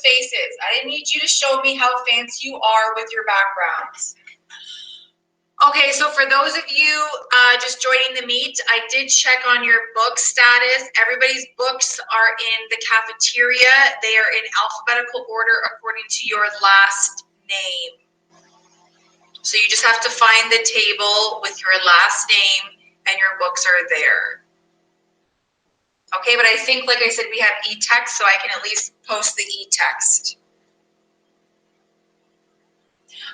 faces. I didn't need you to show me how fancy you are with your backgrounds. Okay, so for those of you just joining the meet, I did check on your book status. Everybody's books are in the cafeteria. They are in alphabetical order according to your last name. So you just have to find the table with your last name and your books are there. Okay, but I think, like I said, we have e-text, so I can at least post the e-text.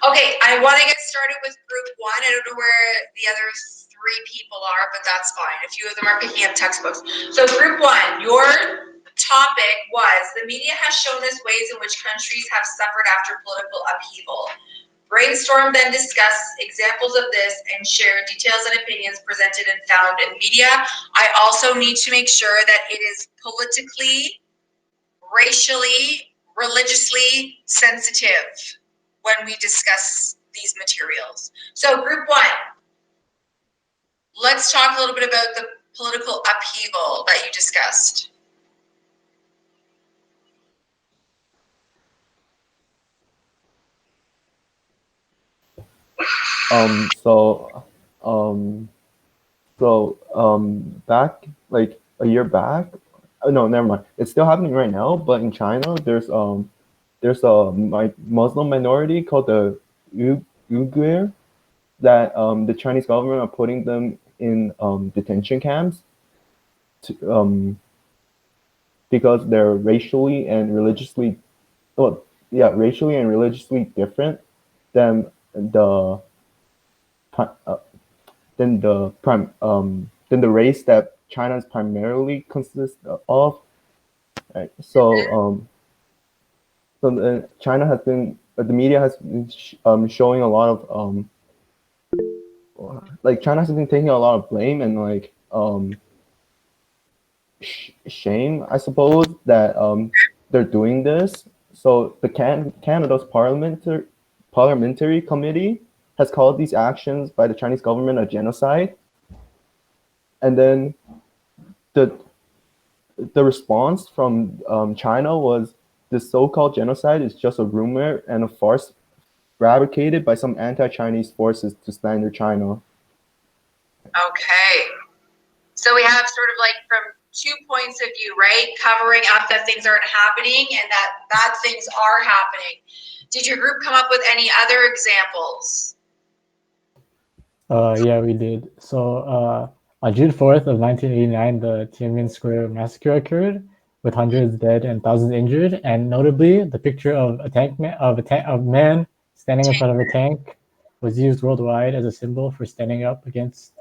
Okay, I want to get started with group one. I don't know where the other three people are, but that's fine. A few of them are picking up textbooks. So group one, your topic was, the media has shown us ways in which countries have suffered after political upheaval. Brainstorm, then discuss examples of this and share details and opinions presented and found in media. I also need to make sure that it is politically, racially, religiously sensitive when we discuss these materials. So group one, let's talk a little bit about the political upheaval that you discussed. Back like a year back, no, never mind. It's still happening right now, but in China, there's a Muslim minority called the Uyghur that the Chinese government are putting them in detention camps to, because they're racially and religiously, well, yeah, racially and religiously different than the uh, than the race that China is primarily consists of. Right? So China has been, the media has been showing a lot of like China has been taking a lot of blame and like shame, I suppose, that they're doing this. So the Canada's parliamentary committee has called these actions by the Chinese government a genocide, and then the response from China was, this so-called genocide is just a rumor and a farce fabricated by some anti-Chinese forces to slander China. Okay. So we have sort of like from 2 points of view, right? Covering up that things aren't happening and that bad things are happening. Did your group come up with any other examples? Yeah, we did. So on June 4th of 1989, the Tiananmen Square massacre occurred, with hundreds dead and thousands injured. And notably, the picture of a man standing in front of a tank was used worldwide as a symbol for standing up against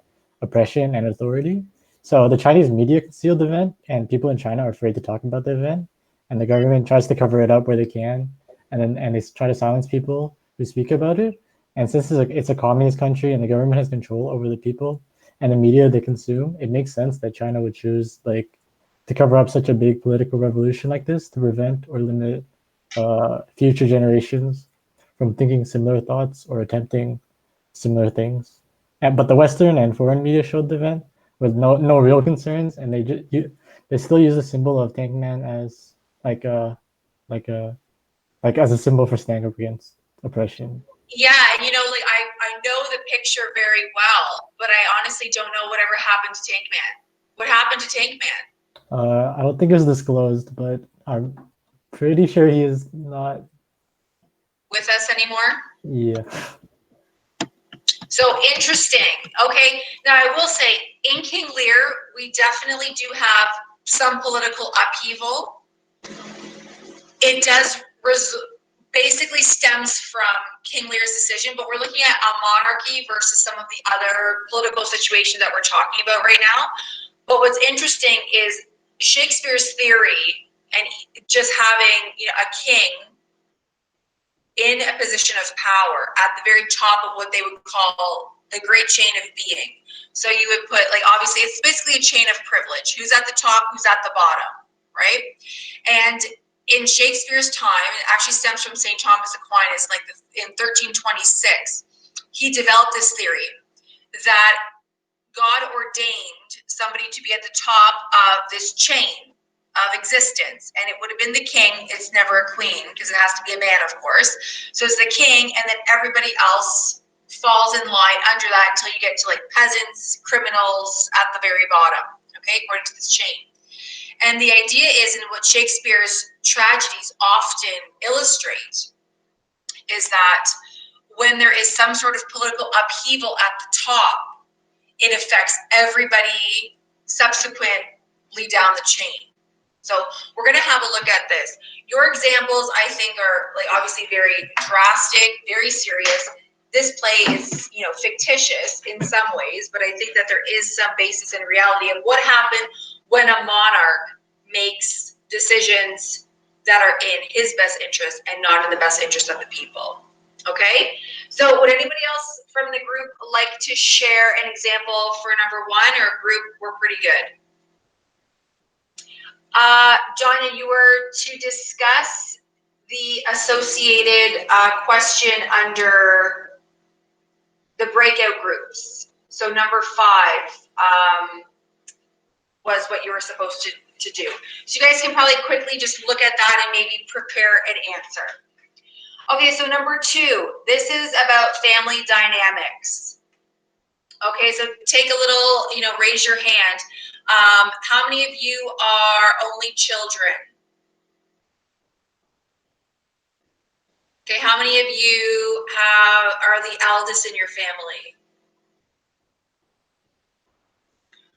oppression and authority. So the Chinese media concealed the event, and people in China are afraid to talk about the event. And the government tries to cover it up where they can, and they try to silence people who speak about it. And since it's a communist country and the government has control over the people and the media they consume, it makes sense that China would choose to cover up such a big political revolution like this to prevent or limit future generations from thinking similar thoughts or attempting similar things. But the Western and foreign media showed the event with no real concerns, and they still use the symbol of Tank Man as as a symbol for standing up against oppression. Yeah, and like I know the picture very well, but I honestly don't know whatever happened to Tank Man. What happened to Tank Man? I don't think it was disclosed, but I'm pretty sure he is not with us anymore. Yeah. So interesting. Okay, now I will say in King Lear, we definitely do have some political upheaval. It does basically stems from King Lear's decision, but we're looking at a monarchy versus some of the other political situations that we're talking about right now. But what's interesting is Shakespeare's theory and just having a king in a position of power at the very top of what they would call the great chain of being. So you would put, obviously it's basically a chain of privilege. Who's at the top, who's at the bottom, right? And in Shakespeare's time, it actually stems from St. Thomas Aquinas, in 1326, he developed this theory that God ordained somebody to be at the top of this chain of existence, and it would have been the king. It's never a queen because it has to be a man, of course. So it's the king, and then everybody else falls in line under that until you get to like peasants, criminals at the very bottom, okay, according to this chain. And the idea is, and what Shakespeare's tragedies often illustrate, is that when there is some sort of political upheaval at the top, it affects everybody subsequently down the chain. So we're going to have a look at this. Your examples, I think, are like obviously very drastic, very serious. This play is, you know, fictitious in some ways, but I think that there is some basis in reality of what happened when a monarch makes decisions that are in his best interest and not in the best interest of the people. Okay, so would anybody else from the group like to share an example for number one, or group, we're pretty good? Donna, you were to discuss the associated question under the breakout groups. So number 5 was what you were supposed to do. So you guys can probably quickly just look at that and maybe prepare an answer. Okay, so number 2, this is about family dynamics. Okay, so take a little, you know, raise your hand. How many of you are only children? Okay, how many of you are the eldest in your family?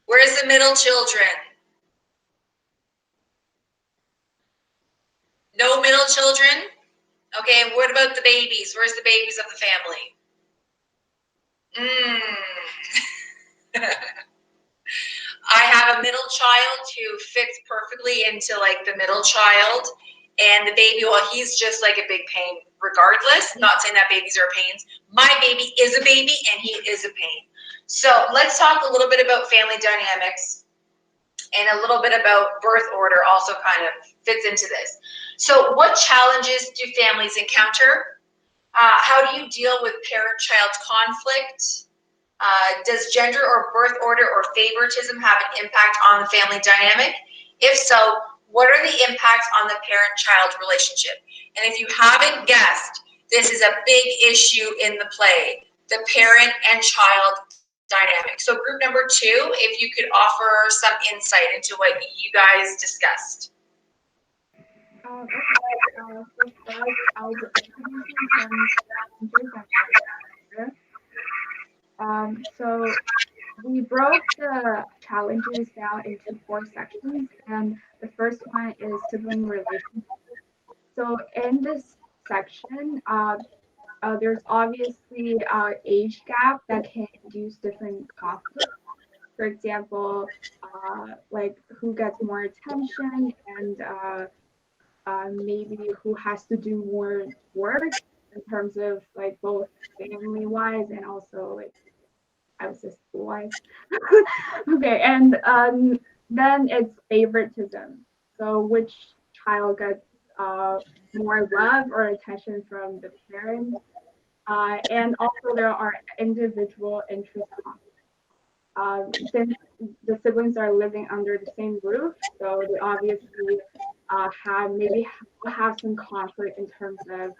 Where's the middle children? No middle children? Okay, and what about the babies? Where's the babies of the family? I have a middle child who fits perfectly into like the middle child, and the baby, well, he's just like a big pain regardless. Not saying that babies are pains. My baby is a baby and he is a pain. So let's talk a little bit about family dynamics, and a little bit about birth order also kind of fits into this. So what challenges do families encounter? How do you deal with parent-child conflict? Does gender or birth order or favoritism have an impact on the family dynamic? If so, what are the impacts on the parent-child relationship? And if you haven't guessed, this is a big issue in the play, the parent and child dynamic. So group number 2, if you could offer some insight into what you guys discussed. Okay, so first I'll be introducing some challenges and so we broke the challenges down into 4 sections, and the first one is sibling relationships. So in this section, there's obviously age gap that can induce different conflicts. For example, like who gets more attention, and maybe who has to do more work in terms of like both family wise and also like I was just wise. Okay, and then it's favoritism. So which child gets more love or attention from the parents? And also there are individual interest conflicts. Since the siblings are living under the same roof, so they obviously have some conflict in terms of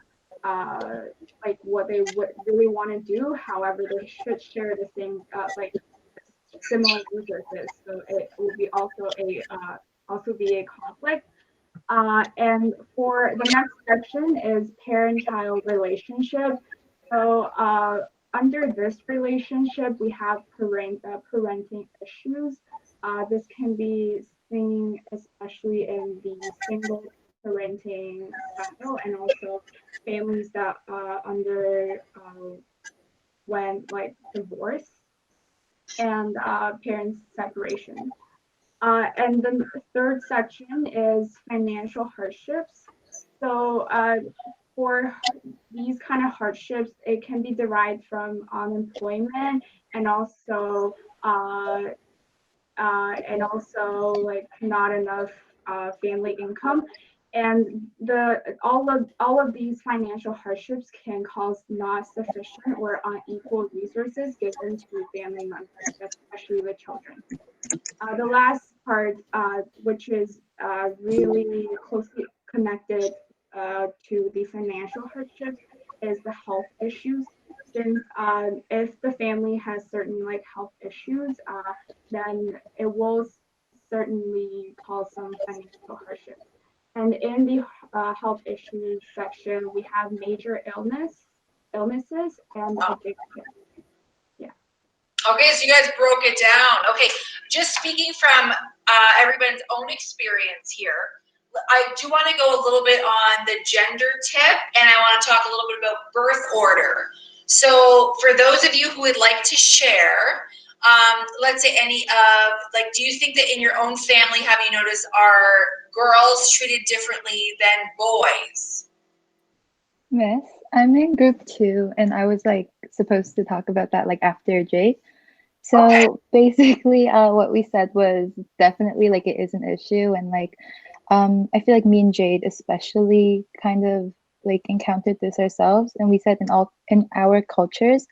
like what they would really want to do. However, they should share the same like similar resources, so it will be also be a conflict. And for the next section is parent-child relationship. So under this relationship, we have parenting issues. This can be seen especially in the single parenting style, and also families that under when like divorce and parents separation. And the third section is financial hardships. So for these kind of hardships, it can be derived from unemployment and also like not enough family income. And all of these financial hardships can cause not sufficient or unequal resources given to family members, especially the children. The last part, which is really closely connected to the financial hardship is the health issues. Since if the family has certain like health issues, then it will certainly cause some financial hardship. And in the health issues section, we have major illnesses, and addiction. Yeah. Okay, so you guys broke it down. Okay, just speaking from everybody's own experience here, I do want to go a little bit on the gender tip, and I want to talk a little bit about birth order. So for those of you who would like to share, let's say any of, like, do you think that in your own family, have you noticed, are girls treated differently than boys? Miss, I'm in group 2, and I was like supposed to talk about that like after Jay. Okay. So basically, what we said was definitely like it is an issue, and like I feel like me and Jade especially kind of like encountered this ourselves, and we said in our cultures,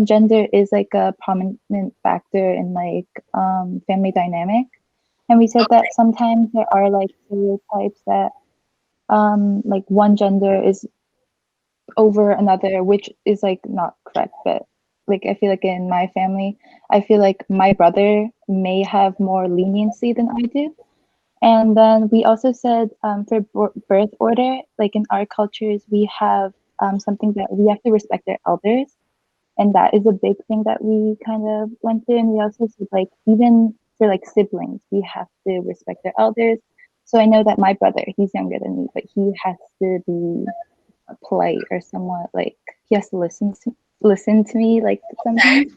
gender is like a prominent factor in like family dynamic, and we said that sometimes there are like stereotypes that like one gender is over another, which is like not correct. But like I feel like in my family, I feel like my brother may have more leniency than I do. And then we also said for birth order, like in our cultures, we have something that we have to respect our elders. And that is a big thing that we kind of went through. And we also said, like, even for like siblings, we have to respect our elders. So I know that my brother, he's younger than me, but he has to be polite or somewhat like he has to listen to me like sometimes.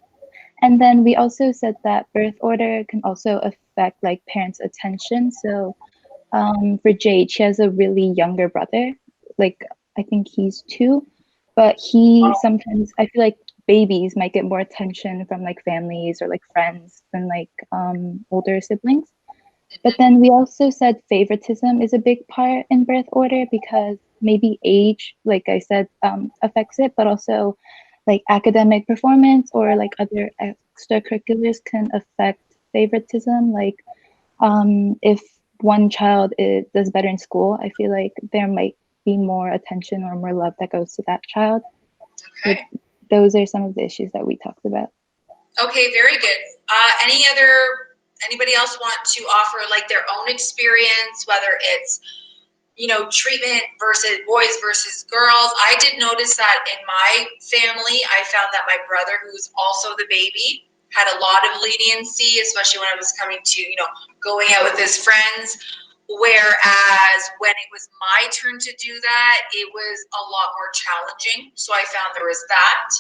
And then we also said that birth order can also affect like parents' attention. So for Jade, she has a really younger brother. Like I think he's 2, but he sometimes I feel like babies might get more attention from like families or like friends than like older siblings. But then we also said favoritism is a big part in birth order because maybe age, like I said, affects it, but also like academic performance or like other extracurriculars can affect favoritism. Like if one child does better in school, I feel like there might be more attention or more love that goes to that child. Okay. So those are some of the issues that we talked about. Okay, very good. Anybody else want to offer like their own experience, whether it's, you know, treatment versus boys versus girls? I did notice that in my family, I found that my brother, who's also the baby, had a lot of leniency, especially when I was coming to, you know, going out with his friends. Whereas when it was my turn to do that, it was a lot more challenging. So I found there was that.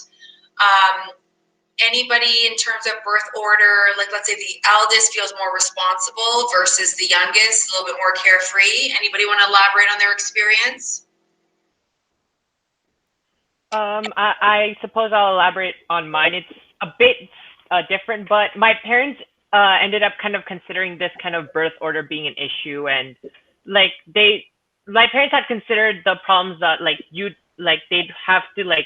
Anybody in terms of birth order, like let's say the eldest feels more responsible versus the youngest, a little bit more carefree. Anybody want to elaborate on their experience? I suppose I'll elaborate on mine. It's a bit different, but my parents ended up kind of considering this kind of birth order being an issue, and like my parents had considered the problems that they'd have to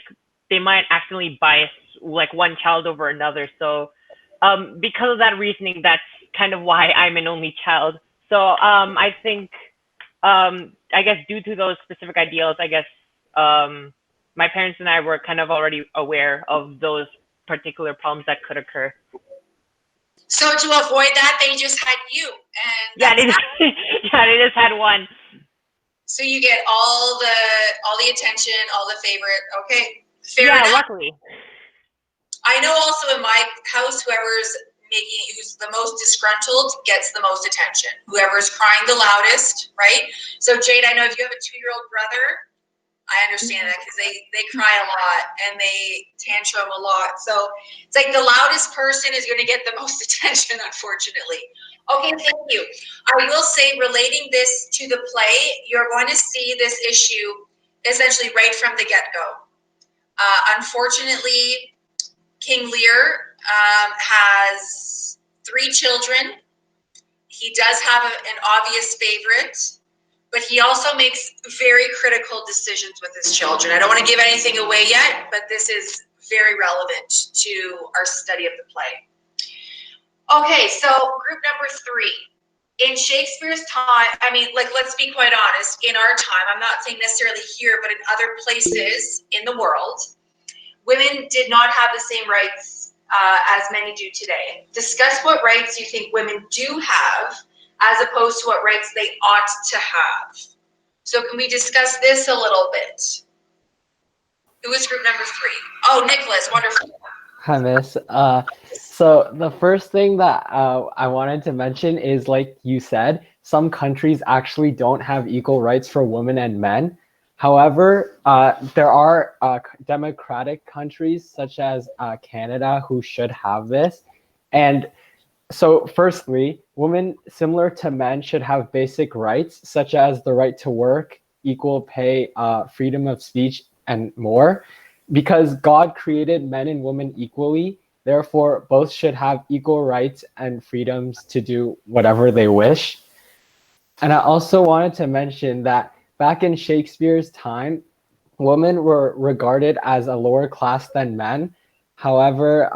they might accidentally bias like one child over another. So because of that reasoning, that's kind of why I'm an only child. So I think I guess due to those specific ideals, I guess my parents and I were kind of already aware of those particular problems that could occur. So to avoid that, they just had you, and yeah, they just had one. So you get all the attention, all the favorite. Okay, fair enough. Luckily. I know also in my house, who's the most disgruntled gets the most attention. Whoever's crying the loudest, right? So Jade, I know if you have a 2-year-old brother, I understand that because they cry a lot and they tantrum a lot. So it's like the loudest person is going to get the most attention, unfortunately. Okay, thank you. I will say, relating this to the play, you're going to see this issue essentially right from the get-go. Unfortunately, King Lear has 3 children. He does have an obvious favorite, but he also makes very critical decisions with his children. I don't want to give anything away yet, but this is very relevant to our study of the play. Okay, so group number 3. in Shakespeare's time, I mean, like, let's be quite honest, in our time, I'm not saying necessarily here, but in other places in the world, women did not have the same rights as many do today. Discuss what rights you think women do have as opposed to what rights they ought to have. So can we discuss this a little bit? Who is group number 3? Oh, Nicholas, wonderful. Hi, Miss. So the first thing that I wanted to mention is, like you said, some countries actually don't have equal rights for women and men. However, there are democratic countries such as Canada who should have this. And so firstly, women, similar to men, should have basic rights such as the right to work, equal pay, freedom of speech, and more. Because God created men and women equally, therefore both should have equal rights and freedoms to do whatever they wish. And I also wanted to mention that back in Shakespeare's time, women were regarded as a lower class than men. However,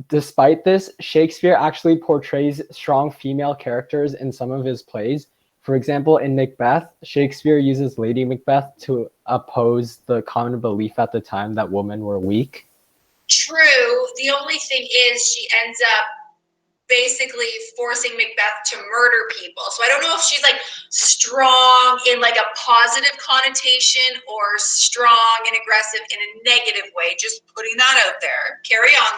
despite this, Shakespeare actually portrays strong female characters in some of his plays. For example, in Macbeth, Shakespeare uses Lady Macbeth to oppose the common belief at the time that women were weak. True. The only thing is she ends up basically forcing Macbeth to murder people. So I don't know if she's like strong in like a positive connotation or strong and aggressive in a negative way. Just putting that out there. Carry on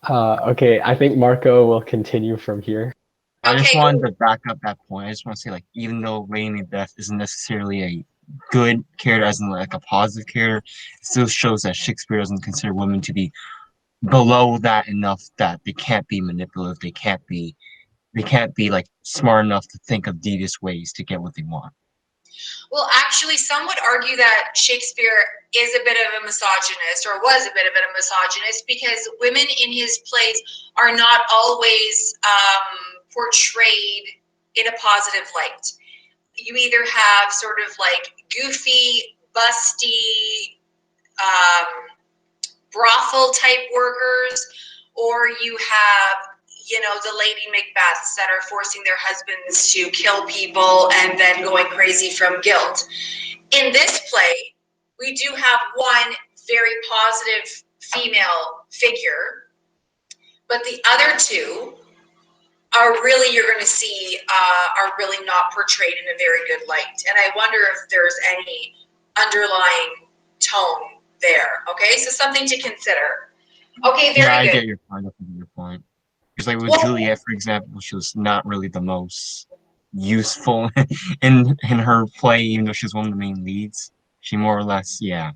though. Okay, I think Marco will continue from here. I just Okay. wanted to back up that point. I just want to say, like, even though Lady Macbeth isn't necessarily a good character, as in like a positive character, it still shows that Shakespeare doesn't consider women to be below that enough that they can't be manipulative. They can't be like smart enough to think of devious ways to get what they want. Well, actually, some would argue that Shakespeare is a bit of a misogynist, or was a bit of a misogynist, because women in his plays are not always portrayed in a positive light. You either have sort of like goofy, busty, brothel type workers, or you have, you know, the Lady Macbeths that are forcing their husbands to kill people and then going crazy from guilt. In this play, we do have one very positive female figure, but the other two are really, you're going to see, are really not portrayed in a very good light. And I wonder if there's any underlying tone there. Okay, so something to consider. Okay, very Yeah, I good. get your point. I get your point. Because like with Well, Juliet, for example, she was not really the most useful in her play, even though she's one of the main leads. She more or less, yeah.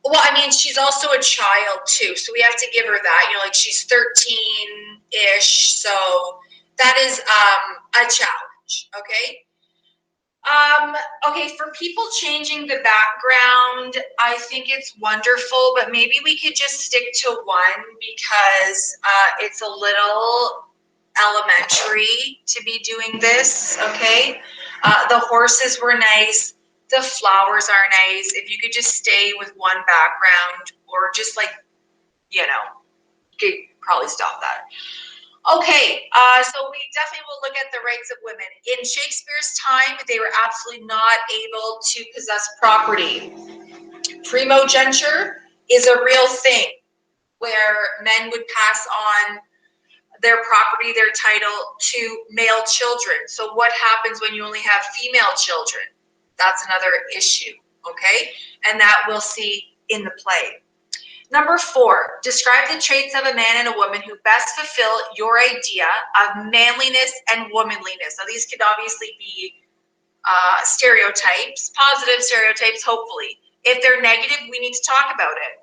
Well, I mean, she's also a child too, so we have to give her that. You know, like she's 13-ish, so that is a challenge. Okay. Okay, for people changing the background, I think it's wonderful, but maybe we could just stick to one because it's a little elementary to be doing this, okay? The horses were nice, the flowers are nice. If you could just stay with one background or just like, you know, you could probably stop that. Okay, so we definitely will look at the rights of women. In Shakespeare's time, they were absolutely not able to possess property. Primogeniture is a real thing where men would pass on their property, their title to male children. So what happens when you only have female children? That's another issue, okay? And that we'll see in the play. Number 4, describe the traits of a man and a woman who best fulfill your idea of manliness and womanliness. Now, these could obviously be stereotypes, positive stereotypes, hopefully. If they're negative, we need to talk about it.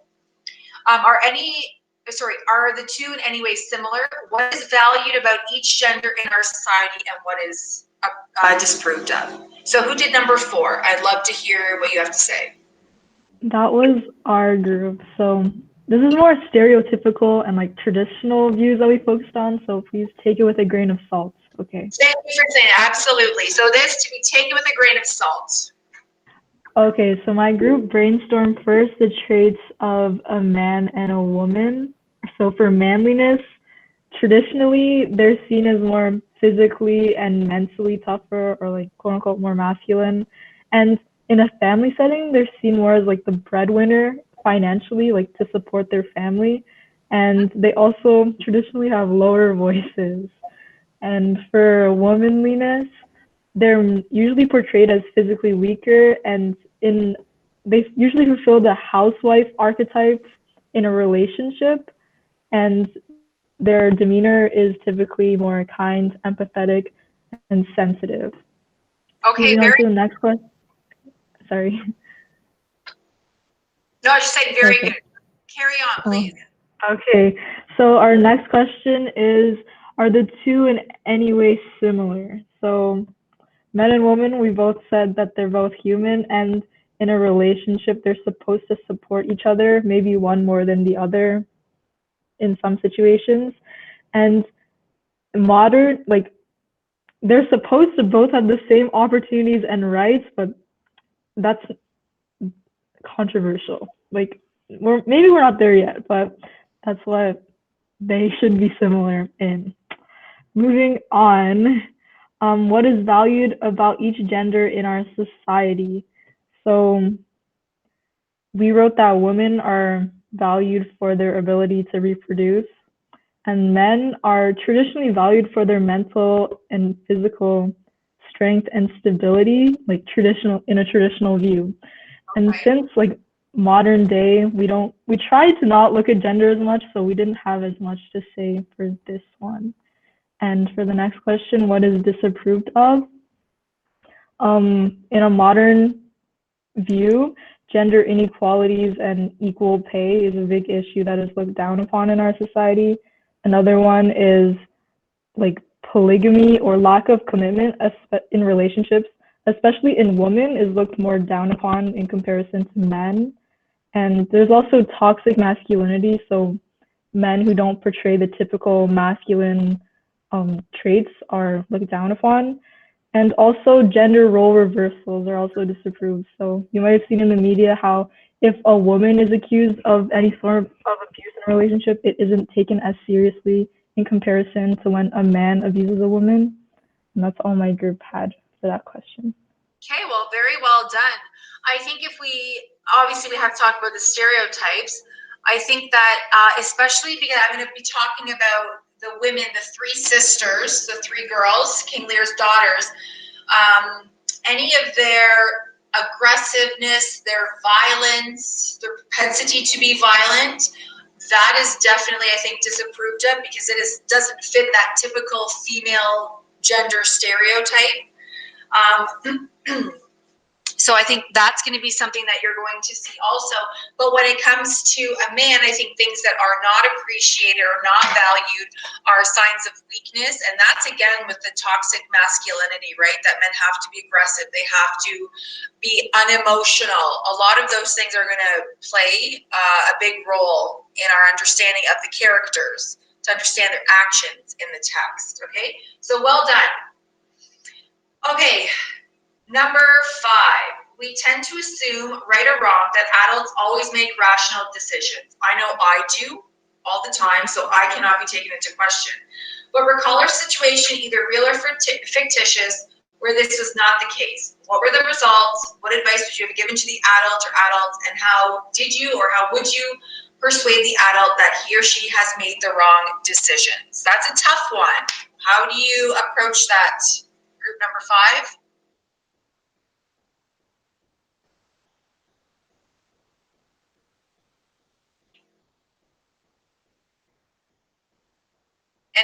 Are the two in any way similar? What is valued about each gender in our society and what is disproved of? So who did number 4? I'd love to hear what you have to say. That was our group. So this is more stereotypical and like traditional views that we focused on. So please take it with a grain of salt. Okay. Thank you for saying that. Absolutely. So this to be taken with a grain of salt. Okay, so my group brainstormed first the traits of a man and a woman. So for manliness, traditionally they're seen as more physically and mentally tougher or like quote unquote more masculine. And in a family setting, they're seen more as like the breadwinner financially, like to support their family. And they also traditionally have lower voices. And for womanliness, they're usually portrayed as physically weaker and in they usually fulfill the housewife archetype in a relationship, and their demeanor is typically more kind, empathetic, and sensitive. Okay, Moving on very, to the next question. Sorry. no, I was just saying very Okay. good. Carry on, Oh, please. okay. So our next question is, are the two in any way similar? So men and women, we both said that they're both human, and in a relationship, they're supposed to support each other, maybe one more than the other in some situations. And modern, like, they're supposed to both have the same opportunities and rights, but that's controversial. Like, maybe we're not there yet, but that's what they should be similar in. Moving on, what is valued about each gender in our society? So we wrote that women are valued for their ability to reproduce, and men are traditionally valued for their mental and physical strength and stability, like traditional in a traditional view. And Okay. since like modern day, we try to not look at gender as much, so we didn't have as much to say for this one. And for the next question, what is disapproved of? In a modern view, gender inequalities and equal pay is a big issue that is looked down upon in our society. Another one is like polygamy or lack of commitment in relationships, especially in women, is looked more down upon in comparison to men. And there's also toxic masculinity, so men who don't portray the typical masculine traits are looked down upon. And also gender role reversals are also disapproved. So you might have seen in the media how if a woman is accused of any form of abuse in a relationship, it isn't taken as seriously in comparison to when a man abuses a woman. And that's all my group had for that question. Okay, well, very well done. I think if we, obviously we have to talk about the stereotypes. I think that especially because I'm going to be talking about the women, the three sisters, the three girls, King Lear's daughters, any of their aggressiveness, their violence, their propensity to be violent, that is definitely, I think, disapproved of because doesn't fit that typical female gender stereotype. So I think that's going to be something that you're going to see also. But when it comes to a man, I think things that are not appreciated or not valued are signs of weakness. And that's again with the toxic masculinity, right? That men have to be aggressive. They have to be unemotional. A lot of those things are going to play a big role in our understanding of the characters, to understand their actions in the text. Okay, so well done. Okay. Number 5, we tend to assume, right or wrong, that adults always make rational decisions. I know I do all the time, so I cannot be taken into question. But recall our situation, either real or fictitious, where this was not the case. What were the results? What advice would you have given to the adult or adults? And how did you or how would you persuade the adult that he or she has made the wrong decisions? That's a tough one. How do you approach that? Group number 5?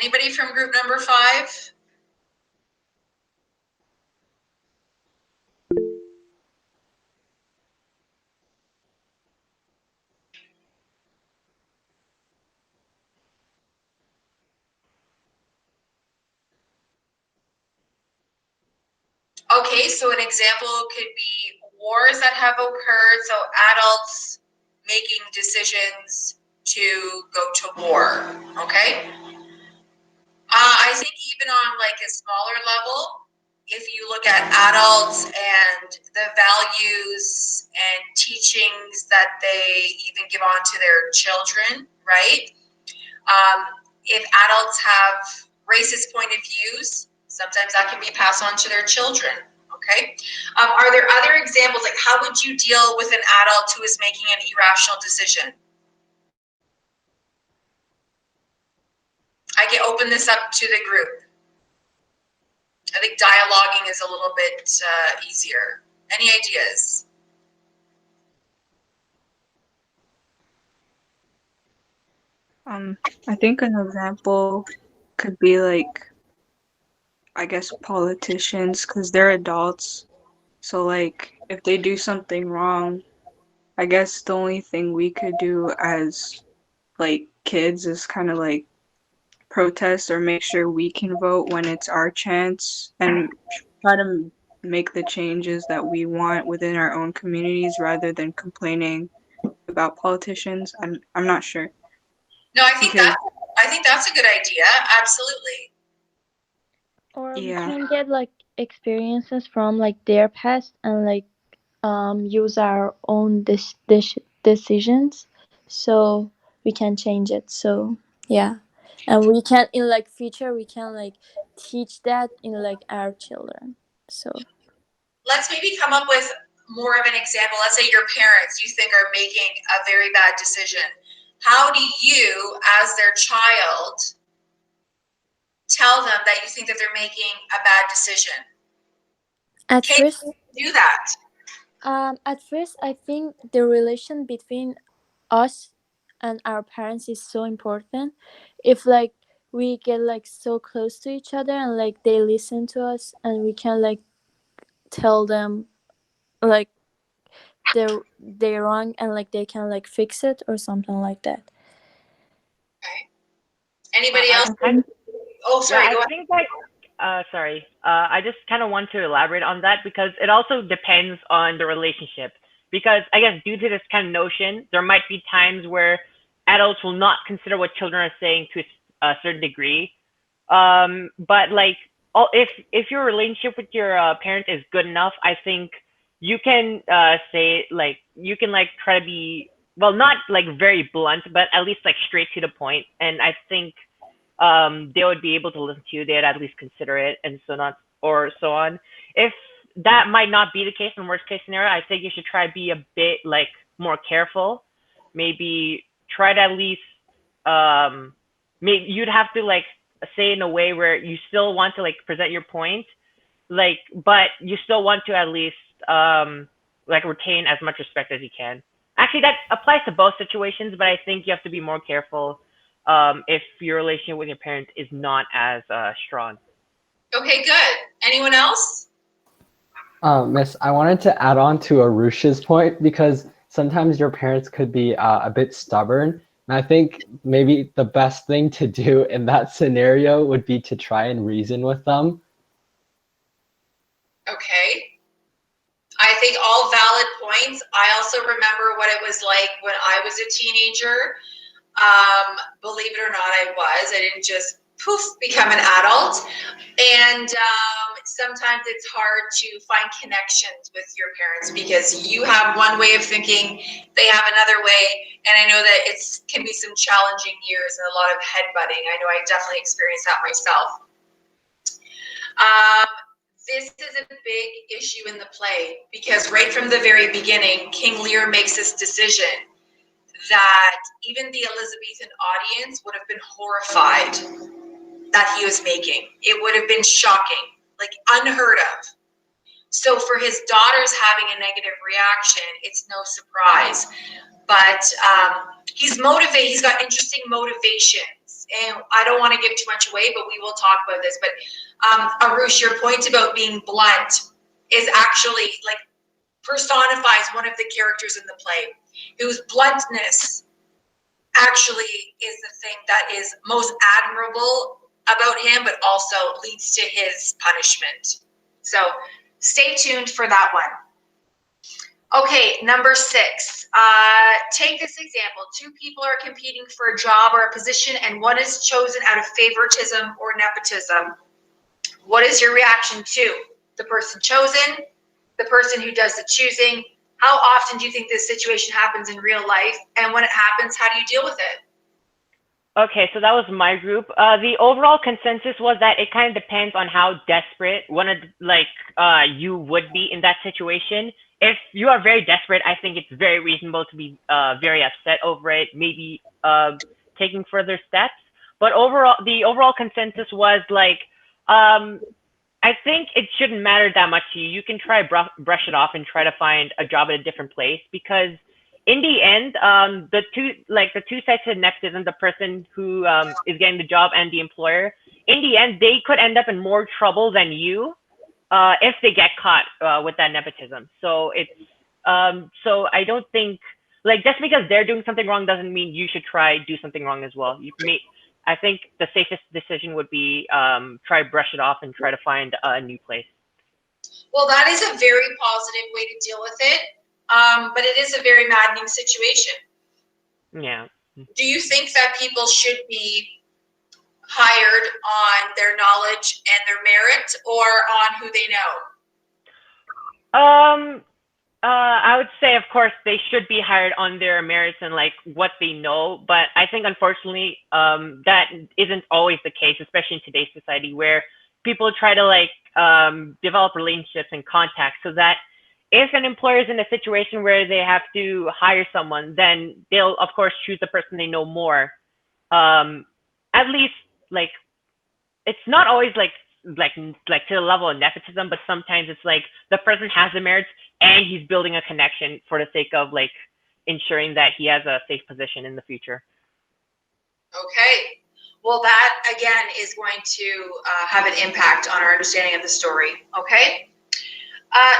Anybody from group number 5? Okay, so an example could be wars that have occurred, so adults making decisions to go to war, okay? I think even on like a smaller level, if you look at adults and the values and teachings that they even give on to their children, right? if adults have racist point of views, sometimes that can be passed on to their children. Okay. Are there other examples? Like, how would you deal with an adult who is making an irrational decision? I can open this up to the group. I think dialoguing is a little bit easier. Any ideas? I think an example could be like, I guess, politicians, because they're adults. So, like, if they do something wrong, I guess the only thing we could do as, like, kids is kind of like protest or make sure we can vote when it's our chance and try to make the changes that we want within our own communities rather than complaining about politicians. I'm not sure. No, I think Because, that's a good idea. Absolutely. Or we yeah. can get like experiences from like their past and like use our own decisions so we can change it. So yeah, and we can in like future we can like teach that in like our children. So Let's maybe come up with more of an example. Let's say your parents you think are making a very bad decision. How do you, as their child, tell them that you think that they're making a bad decision? at Can first, you do that? I think the relation between us and our parents is so important. If like we get like so close to each other and like they listen to us and we can like tell them like they're wrong and like they can like fix it or something like that. Okay. Anybody else? I Oh, sorry. Yeah, Go I ahead. think like, sorry, I just kind of want to elaborate on that because it also depends on the relationship. Because I guess due to this kind of notion, there might be times where adults will not consider what children are saying to a certain degree. But like, if your relationship with your parent is good enough, I think you can say like you can like try to be well, not like very blunt, but at least like straight to the point. And I think they would be able to listen to you. They'd at least consider it, and so not or so on. If that might not be the case in worst case scenario, I think you should try to be a bit like more careful. Maybe try to at least maybe you'd have to like say in a way where you still want to like present your point, like but you still want to at least like retain as much respect as you can. Actually, that applies to both situations, but I think you have to be more careful if your relationship with your parents is not as strong. Okay, good. Anyone else? Miss, I wanted to add on to Arusha's point because sometimes your parents could be a bit stubborn. And I think maybe the best thing to do in that scenario would be to try and reason with them. Okay. I think all valid points. I also remember what it was like when I was a teenager. Believe it or not, I didn't just poof become an adult. And sometimes it's hard to find connections with your parents because you have one way of thinking, they have another way. And I know that it can be some challenging years and a lot of headbutting. I know I definitely experienced that myself. This is a big issue in the play because right from the very beginning, King Lear makes this decision that even the Elizabethan audience would have been horrified that he was making. It would have been shocking, like unheard of. So for his daughters having a negative reaction, it's no surprise. But he's motivated. He's got interesting motivations. And I don't want to give too much away, but we will talk about this. But Arush, your point about being blunt is actually like personifies one of the characters in the play, whose bluntness actually is the thing that is most admirable about him, but also leads to his punishment. So stay tuned for that one. Okay, number 6. Take this example. 2 people are competing for a job or a position, and one is chosen out of favoritism or nepotism. What is your reaction to the person chosen, the person who does the choosing? How often do you think this situation happens in real life? And when it happens, how do you deal with it? Okay, so that was my group. The overall consensus was that it kind of depends on how desperate you would be in that situation. If you are very desperate, I think it's very reasonable to be very upset over it, maybe taking further steps. But overall, the overall consensus was like, I think it shouldn't matter that much to you. You can try brush it off and try to find a job at a different place, because in the end, the two sides to nepotism, the person who is getting the job and the employer, in the end, they could end up in more trouble than you if they get caught with that nepotism. So so I don't think, like, just because they're doing something wrong doesn't mean you should try do something wrong as well. I think the safest decision would be try brush it off and try to find a new place. Well, that is a very positive way to deal with it, but it is a very maddening situation. Yeah. Do you think that people should be hired on their knowledge and their merit, or on who they know? I would say, of course, they should be hired on their merits and like what they know. But I think, unfortunately, that isn't always the case, especially in today's society, where people try to develop relationships and contacts, so that if an employer is in a situation where they have to hire someone, then they'll, of course, choose the person they know more. At least, like, it's not always like to the level of nepotism, but sometimes it's like the person has the merits and he's building a connection for the sake of like ensuring that he has a safe position in the future. Okay. Well, that again is going to have an impact on our understanding of the story. Okay.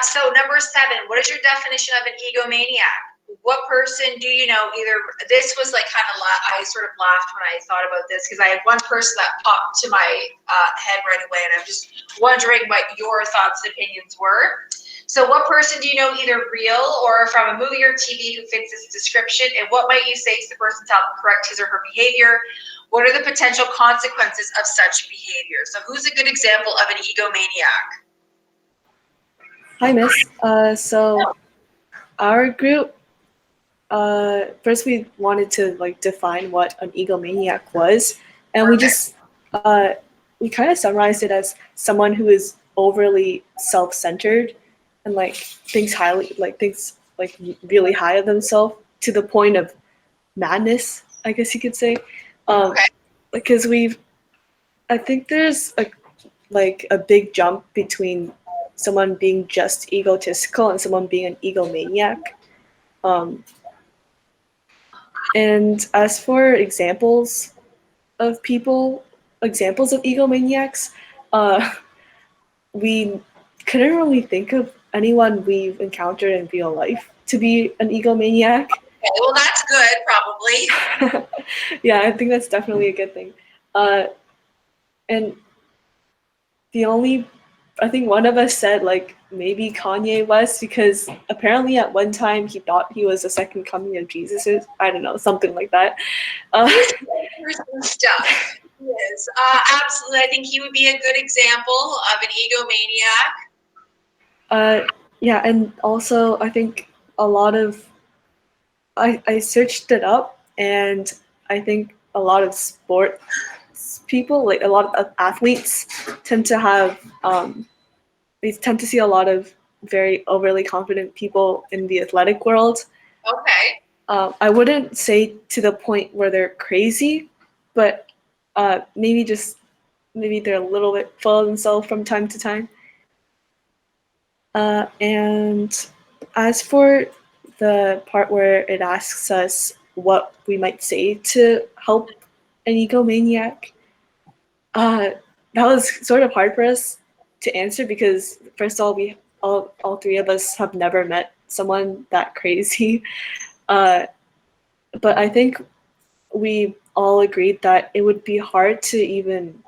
So number 7, what is your definition of an egomaniac? What person do you know? Either this was like kind of I sort of laughed when I thought about this, because I had one person that popped to my head right away, and I'm just wondering what your thoughts and opinions were. So what person do you know, either real or from a movie or TV, who fits this description, and what might you say to the person to help correct his or her behavior? What are the potential consequences of such behavior? So who's a good example of an egomaniac? Hi, Miss. So our group, first we wanted to like define what an egomaniac was, and we kind of summarized it as someone who is overly self-centered and like thinks really high of themselves to the point of madness, I guess you could say. Because I think there's a big jump between someone being just egotistical and someone being an egomaniac. And as for examples of egomaniacs, we couldn't really think of anyone we've encountered in real life to be an egomaniac. Okay, well, that's good, probably. Yeah, I think that's definitely a good thing. And I think one of us said like maybe Kanye West, because apparently at one time he thought he was the second coming of Jesus. I don't know, something like that. Stuff. Yes, absolutely. I think he would be a good example of an egomaniac. Yeah, and also I think a lot of I searched it up, and I think a lot of sports people, like a lot of athletes, tend to have we tend to see a lot of very overly confident people in the athletic world. Okay. I wouldn't say to the point where they're crazy, but maybe they're a little bit full of themselves from time to time. And as for the part where it asks us what we might say to help an egomaniac, that was sort of hard for us to answer, because first of all, all three of us have never met someone that crazy. But I think we all agreed that it would be hard to even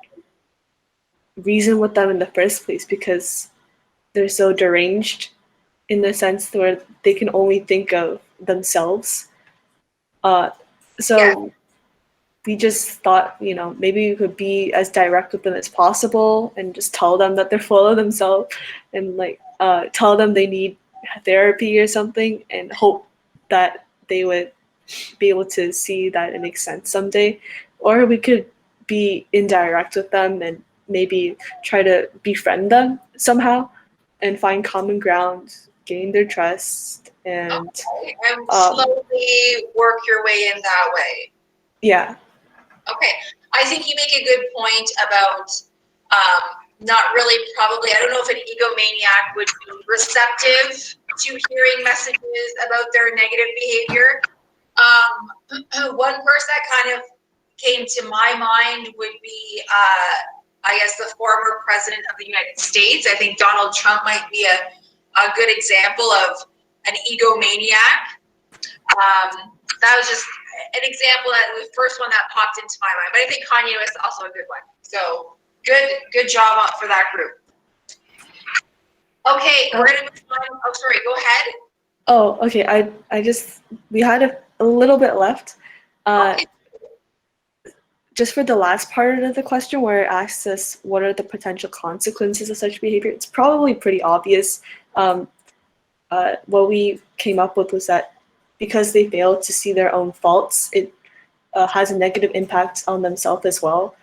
reason with them in the first place, because they're so deranged in the sense where they can only think of themselves. So we just thought, maybe we could be as direct with them as possible and just tell them that they're full of themselves, and like tell them they need therapy or something, and hope that they would be able to see that it makes sense someday. or we could be indirect with them and maybe try to befriend them somehow and find common ground, gain their trust, and Okay, and slowly work your way in that way. yeah. Okay, I think you make a good point about not really probably, I don't know if an egomaniac would be receptive to hearing messages about their negative behavior. One person that kind of came to my mind would be, I guess, the former president of the United States. I think Donald Trump might be a good example of an egomaniac. That was just an example, that the first one that popped into my mind. But I think Kanye was also a good one. So good job for that group. Okay, we're gonna move on. Oh, sorry, go ahead. Oh, okay. We had a little bit left. Okay. Just for the last part of the question where it asks us what are the potential consequences of such behavior, it's probably pretty obvious. What we came up with was that because they fail to see their own faults, it has a negative impact on themselves as well.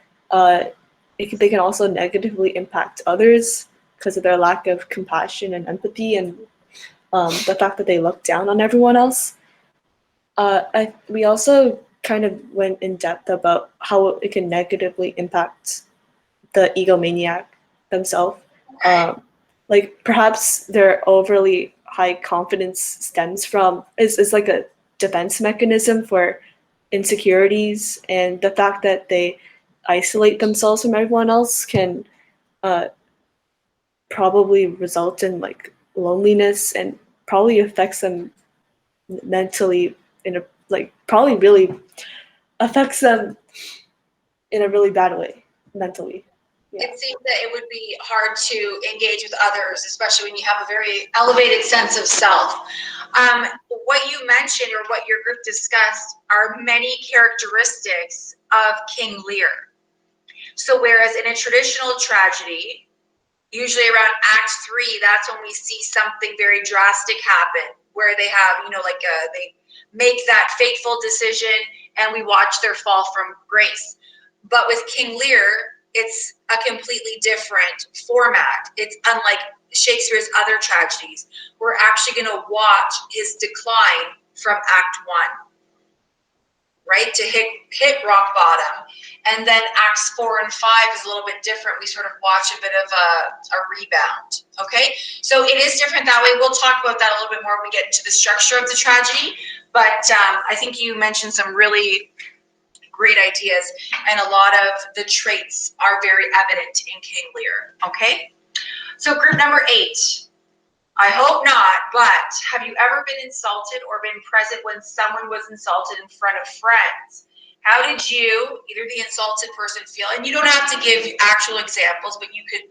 They can also negatively impact others because of their lack of compassion and empathy, and the fact that they look down on everyone else. We also kind of went in depth about how it can negatively impact the egomaniac themselves. Like perhaps their overly high confidence stems from is like a defense mechanism for insecurities, and the fact that they isolate themselves from everyone else can probably result in like loneliness and probably affects them mentally in a like probably really affects them in a really bad way mentally. Yeah. It seems that it would be hard to engage with others, especially when you have a very elevated sense of self. What you mentioned, or what your group discussed, are many characteristics of King Lear. So whereas in a traditional tragedy, usually around Act 3, that's when we see something very drastic happen, where they have, they make that fateful decision and we watch their fall from grace. But with King Lear, it's a completely different format. It's unlike Shakespeare's other tragedies. We're actually going to watch his decline from Act 1, right, to hit rock bottom. And then Acts 4 and 5 is a little bit different. We sort of watch a bit of a rebound, okay? So it is different that way. We'll talk about that a little bit more when we get into the structure of the tragedy. But I think you mentioned some really great ideas, and a lot of the traits are very evident in King Lear, okay? So group number 8. I hope not, but have you ever been insulted or been present when someone was insulted in front of friends? How did you, either the insulted person, feel? And you don't have to give actual examples, but you could,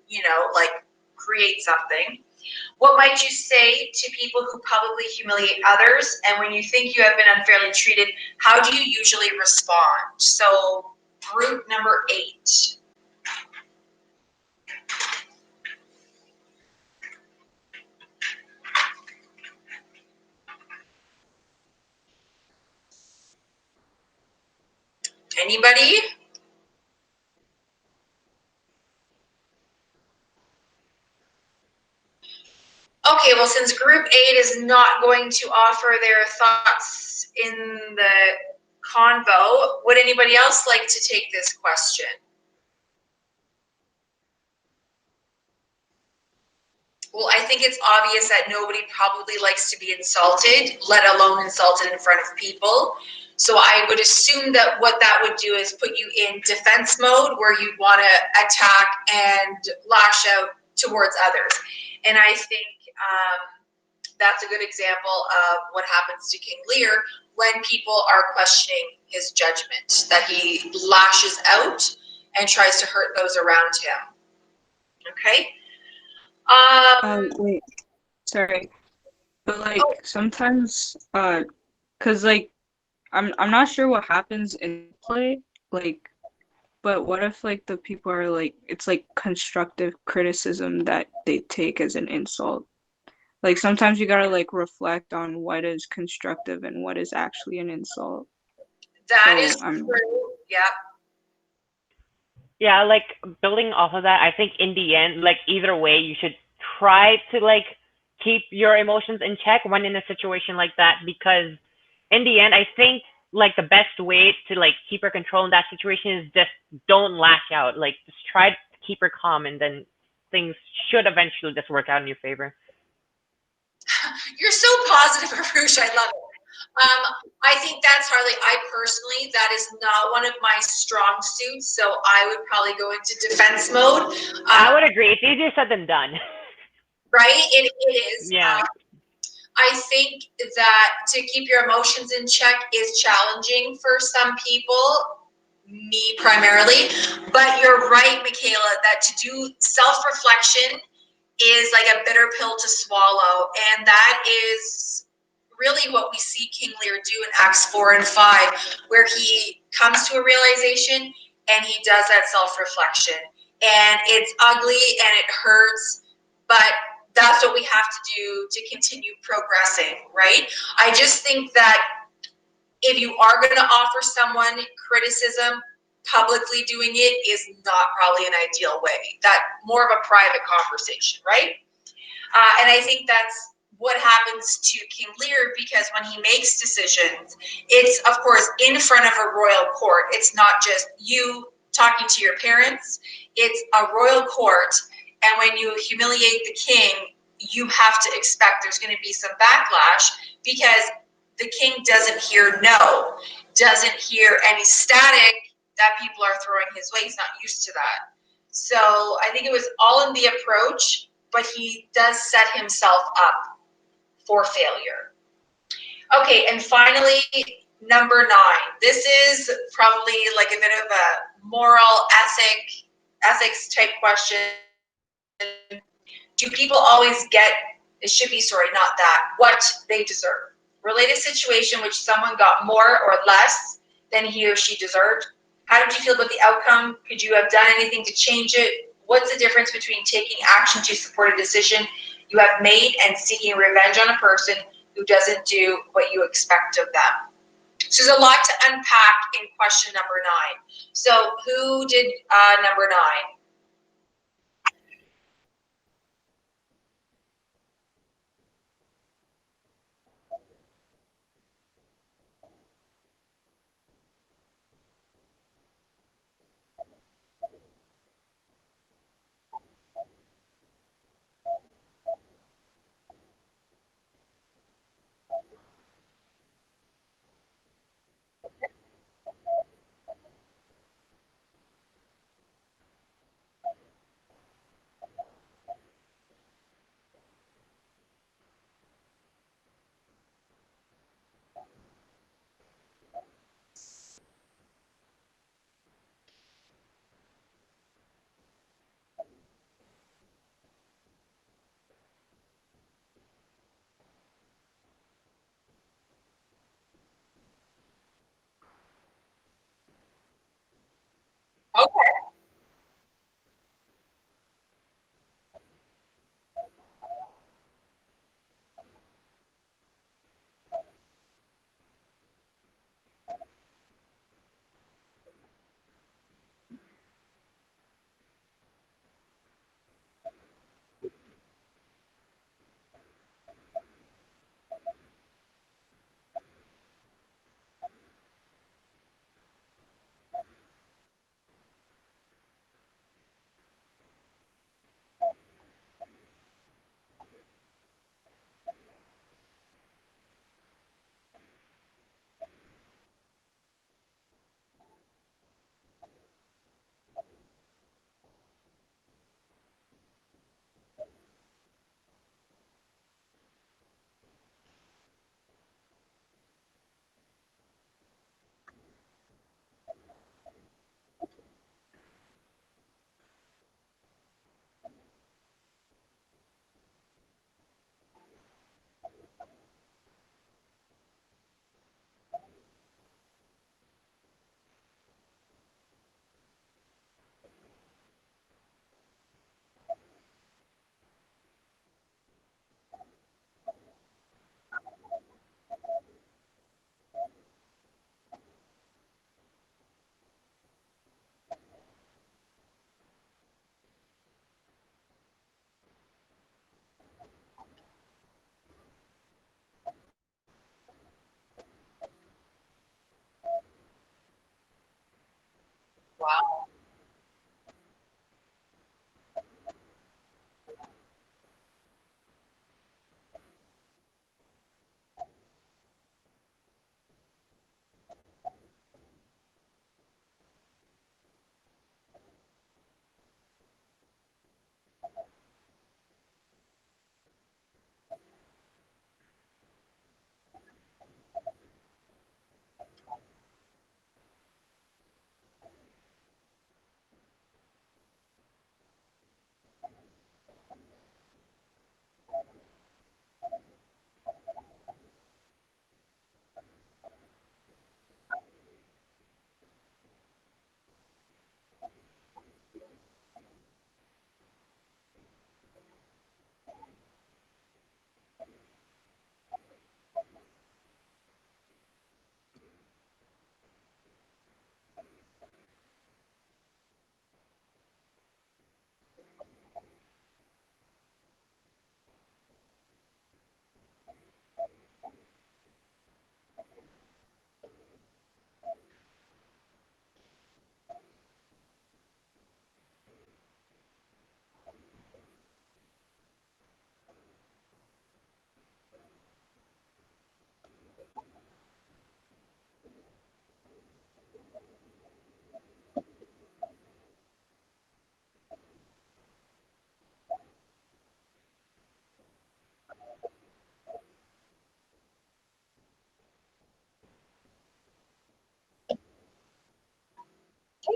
create something. What might you say to people who publicly humiliate others? And when you think you have been unfairly treated, how do you usually respond? So group number 8. Anybody? Okay, well, since group 8 is not going to offer their thoughts in the convo, would anybody else like to take this question? Well, I think it's obvious that nobody probably likes to be insulted, let alone insulted in front of people. So I would assume that what that would do is put you in defense mode, where you want to attack and lash out towards others. And I think that's a good example of what happens to King Lear when people are questioning his judgment, that he lashes out and tries to hurt those around him. Okay? Wait, sorry, but like sometimes, cause like I'm not sure what happens in play, like, but what if like the people are like, it's like constructive criticism that they take as an insult? Like sometimes you gotta like reflect on what is constructive and what is actually an insult. That is true. Yeah. Yeah, like building off of that, I think in the end, like either way, you should try to like keep your emotions in check when in a situation like that, because in the end, I think like the best way to like keep her control in that situation is just don't lash out. Like just try to keep her calm, and then things should eventually just work out in your favor. You're so positive, Arush. I love it. I think that's Harley. I personally, that is not one of my strong suits, so I would probably go into defense mode. I would agree. It's easier said than done. Right? It is. Yeah. I think that to keep your emotions in check is challenging for some people, me primarily. But you're right, Michaela, that to do self-reflection is like a bitter pill to swallow. And that is really what we see King Lear do in Acts 4 and 5, where he comes to a realization and he does that self-reflection. And it's ugly and it hurts, but that's what we have to do to continue progressing, right? I just think that if you are going to offer someone criticism, publicly doing it is not probably an ideal way. That more of a private conversation, right? And I think that's what happens to King Lear, because when he makes decisions, it's of course in front of a royal court. It's not just you talking to your parents, it's a royal court. And when you humiliate the king, you have to expect there's going to be some backlash, because the king doesn't hear no, doesn't hear any static that people are throwing his way. He's not used to that. So I think it was all in the approach, but he does set himself up for failure. Okay, and finally, number 9. This is probably like a bit of a moral ethics type question. Do people always get, it should be, sorry, not that, what they deserve? Relate a situation which someone got more or less than he or she deserved. How did you feel about the outcome? Could you have done anything to change it? What's the difference between taking action to support a decision you have made and seeking revenge on a person who doesn't do what you expect of them? So there's a lot to unpack in question number 9. So who did number 9?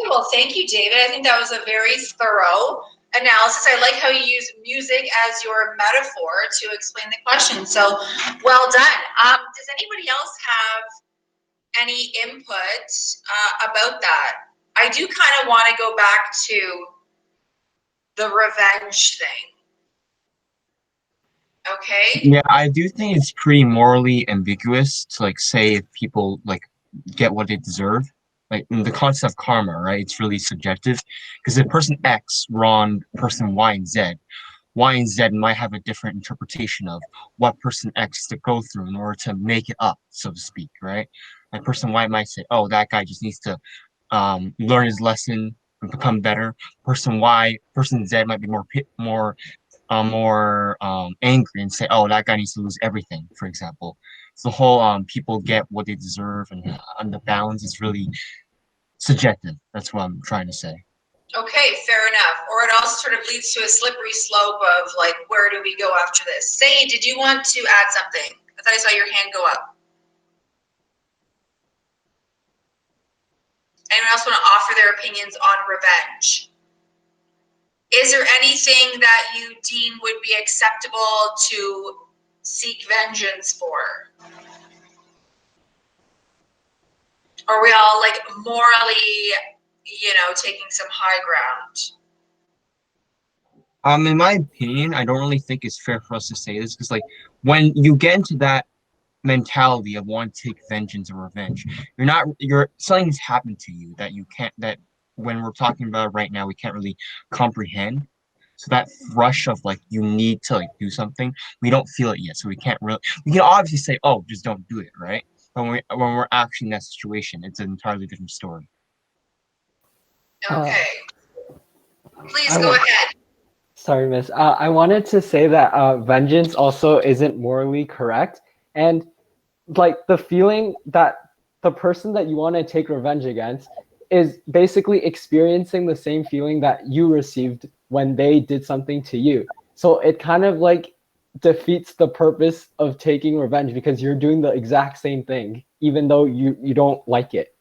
Well, thank you, David. I think that was a very thorough analysis. I like how you use music as your metaphor to explain the question. So well done. Does anybody else have any input about that? I do kind of want to go back to the revenge thing. Okay. Yeah, I do think it's pretty morally ambiguous to like say if people like get what they deserve. Like in the concept of karma, right? It's really subjective because if person X wronged person Y and Z, Y and Z might have a different interpretation of what person X to go through in order to make it up, so to speak, right? Like person Y might say, "Oh, that guy just needs to learn his lesson and become better." Person Z might be more angry and say, "Oh, that guy needs to lose everything," for example. So the whole people get what they deserve and the balance is really subjective. That's what I'm trying to say. Okay, fair enough. Or it also sort of leads to a slippery slope of like, where do we go after this? Say, did you want to add something? I thought I saw your hand go up. Anyone else want to offer their opinions on revenge? Is there anything that you deem would be acceptable to seek vengeance for? Are we all like morally, taking some high ground? In my opinion, I don't really think it's fair for us to say this because, like, when you get into that mentality of wanting to take vengeance or revenge, you're something's happened to you that you can't, that when we're talking about it right now, we can't really comprehend. So that rush of like, you need to like do something, we don't feel it yet. So we can obviously say, oh, just don't do it, right? But when we're actually in that situation, it's an entirely different story. Okay. Please I go wa- ahead. Sorry, miss. I wanted to say that vengeance also isn't morally correct. And like the feeling that the person that you want to take revenge against is basically experiencing the same feeling that you received when they did something to you. So it kind of like defeats the purpose of taking revenge because you're doing the exact same thing, even though you don't like it.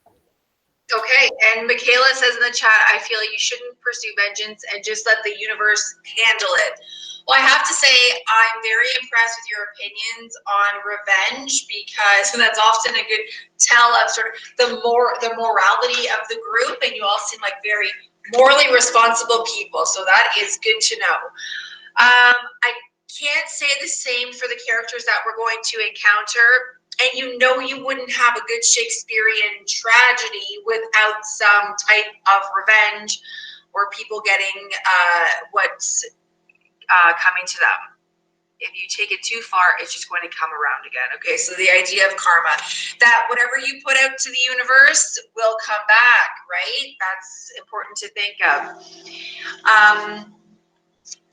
Okay, and Michaela says in the chat, I feel you shouldn't pursue vengeance and just let the universe handle it. Well, I have to say, I'm very impressed with your opinions on revenge because that's often a good tell of sort of the morality of the group, and you all seem like very morally responsible people, so that is good to know. I can't say the same for the characters that we're going to encounter. And you wouldn't have a good Shakespearean tragedy without some type of revenge or people getting what's coming to them. If you take it too far, it's just going to come around again. Okay, so the idea of karma, that whatever you put out to the universe will come back, right? That's important to think of.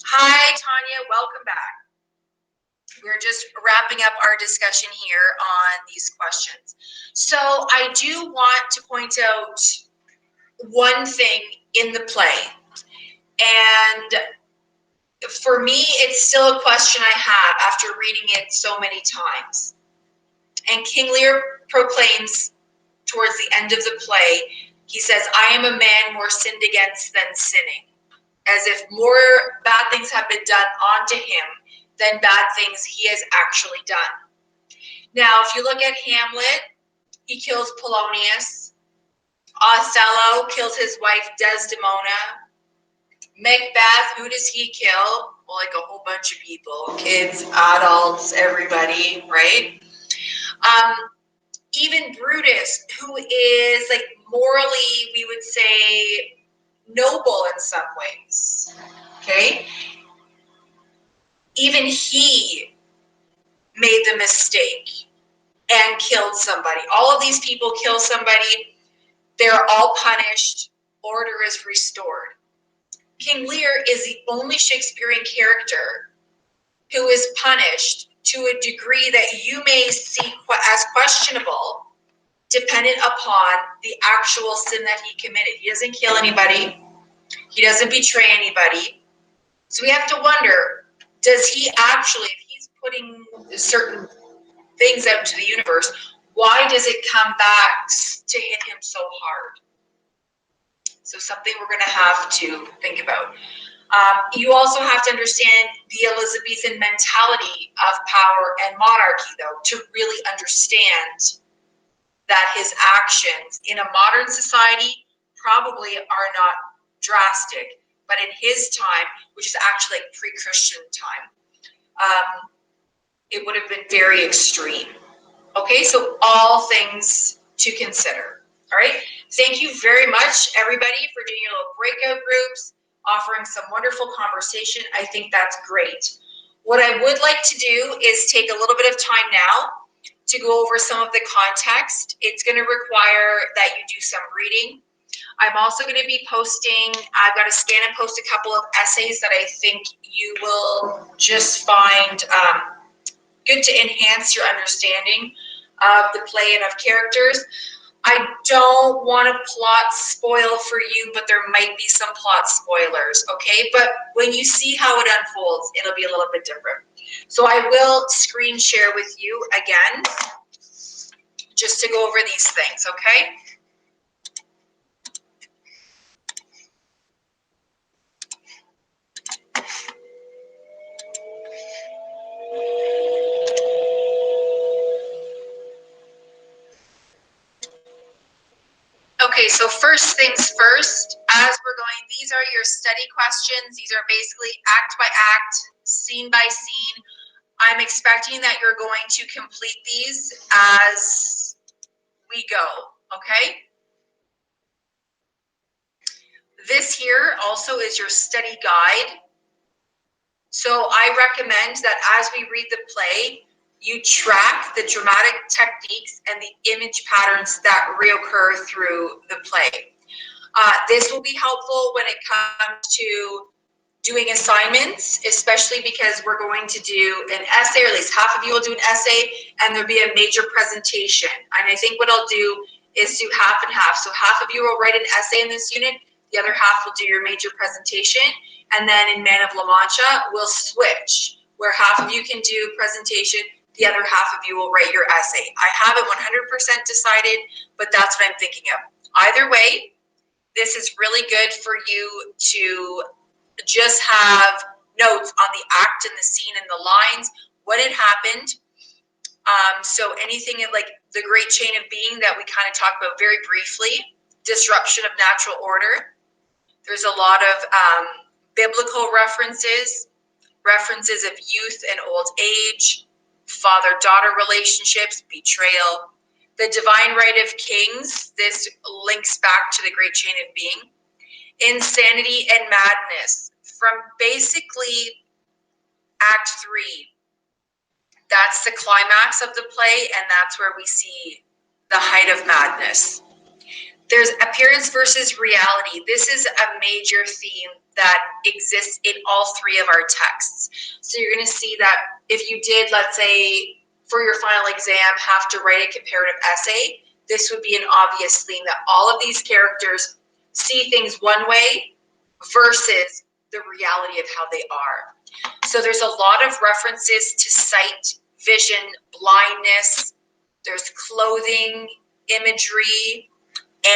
Hi, Tanya, welcome back. We're just wrapping up our discussion here on these questions. So I do want to point out one thing in the play. And for me, it's still a question I have after reading it so many times. And King Lear proclaims towards the end of the play, he says, I am a man more sinned against than sinning. As if more bad things have been done onto him than bad things he has actually done. Now, if you look at Hamlet, he kills Polonius. Othello kills his wife Desdemona. Macbeth, who does he kill? Well, like a whole bunch of people, kids, adults, everybody, right? Even Brutus, who is like morally, we would say, noble in some ways, okay? Even he made the mistake and killed somebody. All of these people kill somebody, they're all punished, order is restored. King Lear is the only Shakespearean character who is punished to a degree that you may see as questionable, dependent upon the actual sin that he committed. He doesn't kill anybody, he doesn't betray anybody. So we have to wonder, does he actually, if he's putting certain things out to the universe, why does it come back to hit him so hard? So something we're going to have to think about. You also have to understand the Elizabethan mentality of power and monarchy, though, to really understand that his actions in a modern society probably are not drastic, but in his time, which is actually like pre-Christian time, it would have been very extreme. Okay, so all things to consider. All right, thank you very much, everybody, for doing your little breakout groups, offering some wonderful conversation. I think that's great. What I would like to do is take a little bit of time now to go over some of the context. It's going to require that you do some reading. I'm also going to be posting, I've got to scan and post a couple of essays that I think you will just find good to enhance your understanding of the play and of characters. I don't want to plot spoil for you, but there might be some plot spoilers, okay? But when you see how it unfolds, it'll be a little bit different. So I will screen share with you again, just to go over these things, okay? Okay, so first things first, as we're going, these are your study questions. These are basically act by act, scene by scene. I'm expecting that you're going to complete these as we go, okay? This here also is your study guide. So I recommend that as we read the play, you track the dramatic techniques and the image patterns that reoccur through the play. This will be helpful when it comes to doing assignments, especially because we're going to do an essay, or at least half of you will do an essay, and there'll be a major presentation. And I think what I'll do is do half and half. So half of you will write an essay in this unit, the other half will do your major presentation, and then in Man of La Mancha, we'll switch, where half of you can do presentation, the other half of you will write your essay. I haven't 100% decided, but that's what I'm thinking of. Either way, this is really good for you to just have notes on the act and the scene and the lines, what had happened. So anything like the great chain of being that we kind of talked about very briefly, disruption of natural order. There's a lot of biblical references, references of youth and old age, father-daughter relationships, betrayal. The divine right of kings, this links back to the great chain of being. Insanity and madness, from basically Act 3. That's the climax of the play, and that's where we see the height of madness. There's appearance versus reality. This is a major theme that exists in all three of our texts. So you're going to see that if you did, let's say, for your final exam, have to write a comparative essay, this would be an obvious theme that all of these characters see things one way versus the reality of how they are. So there's a lot of references to sight, vision, blindness. There's clothing, imagery,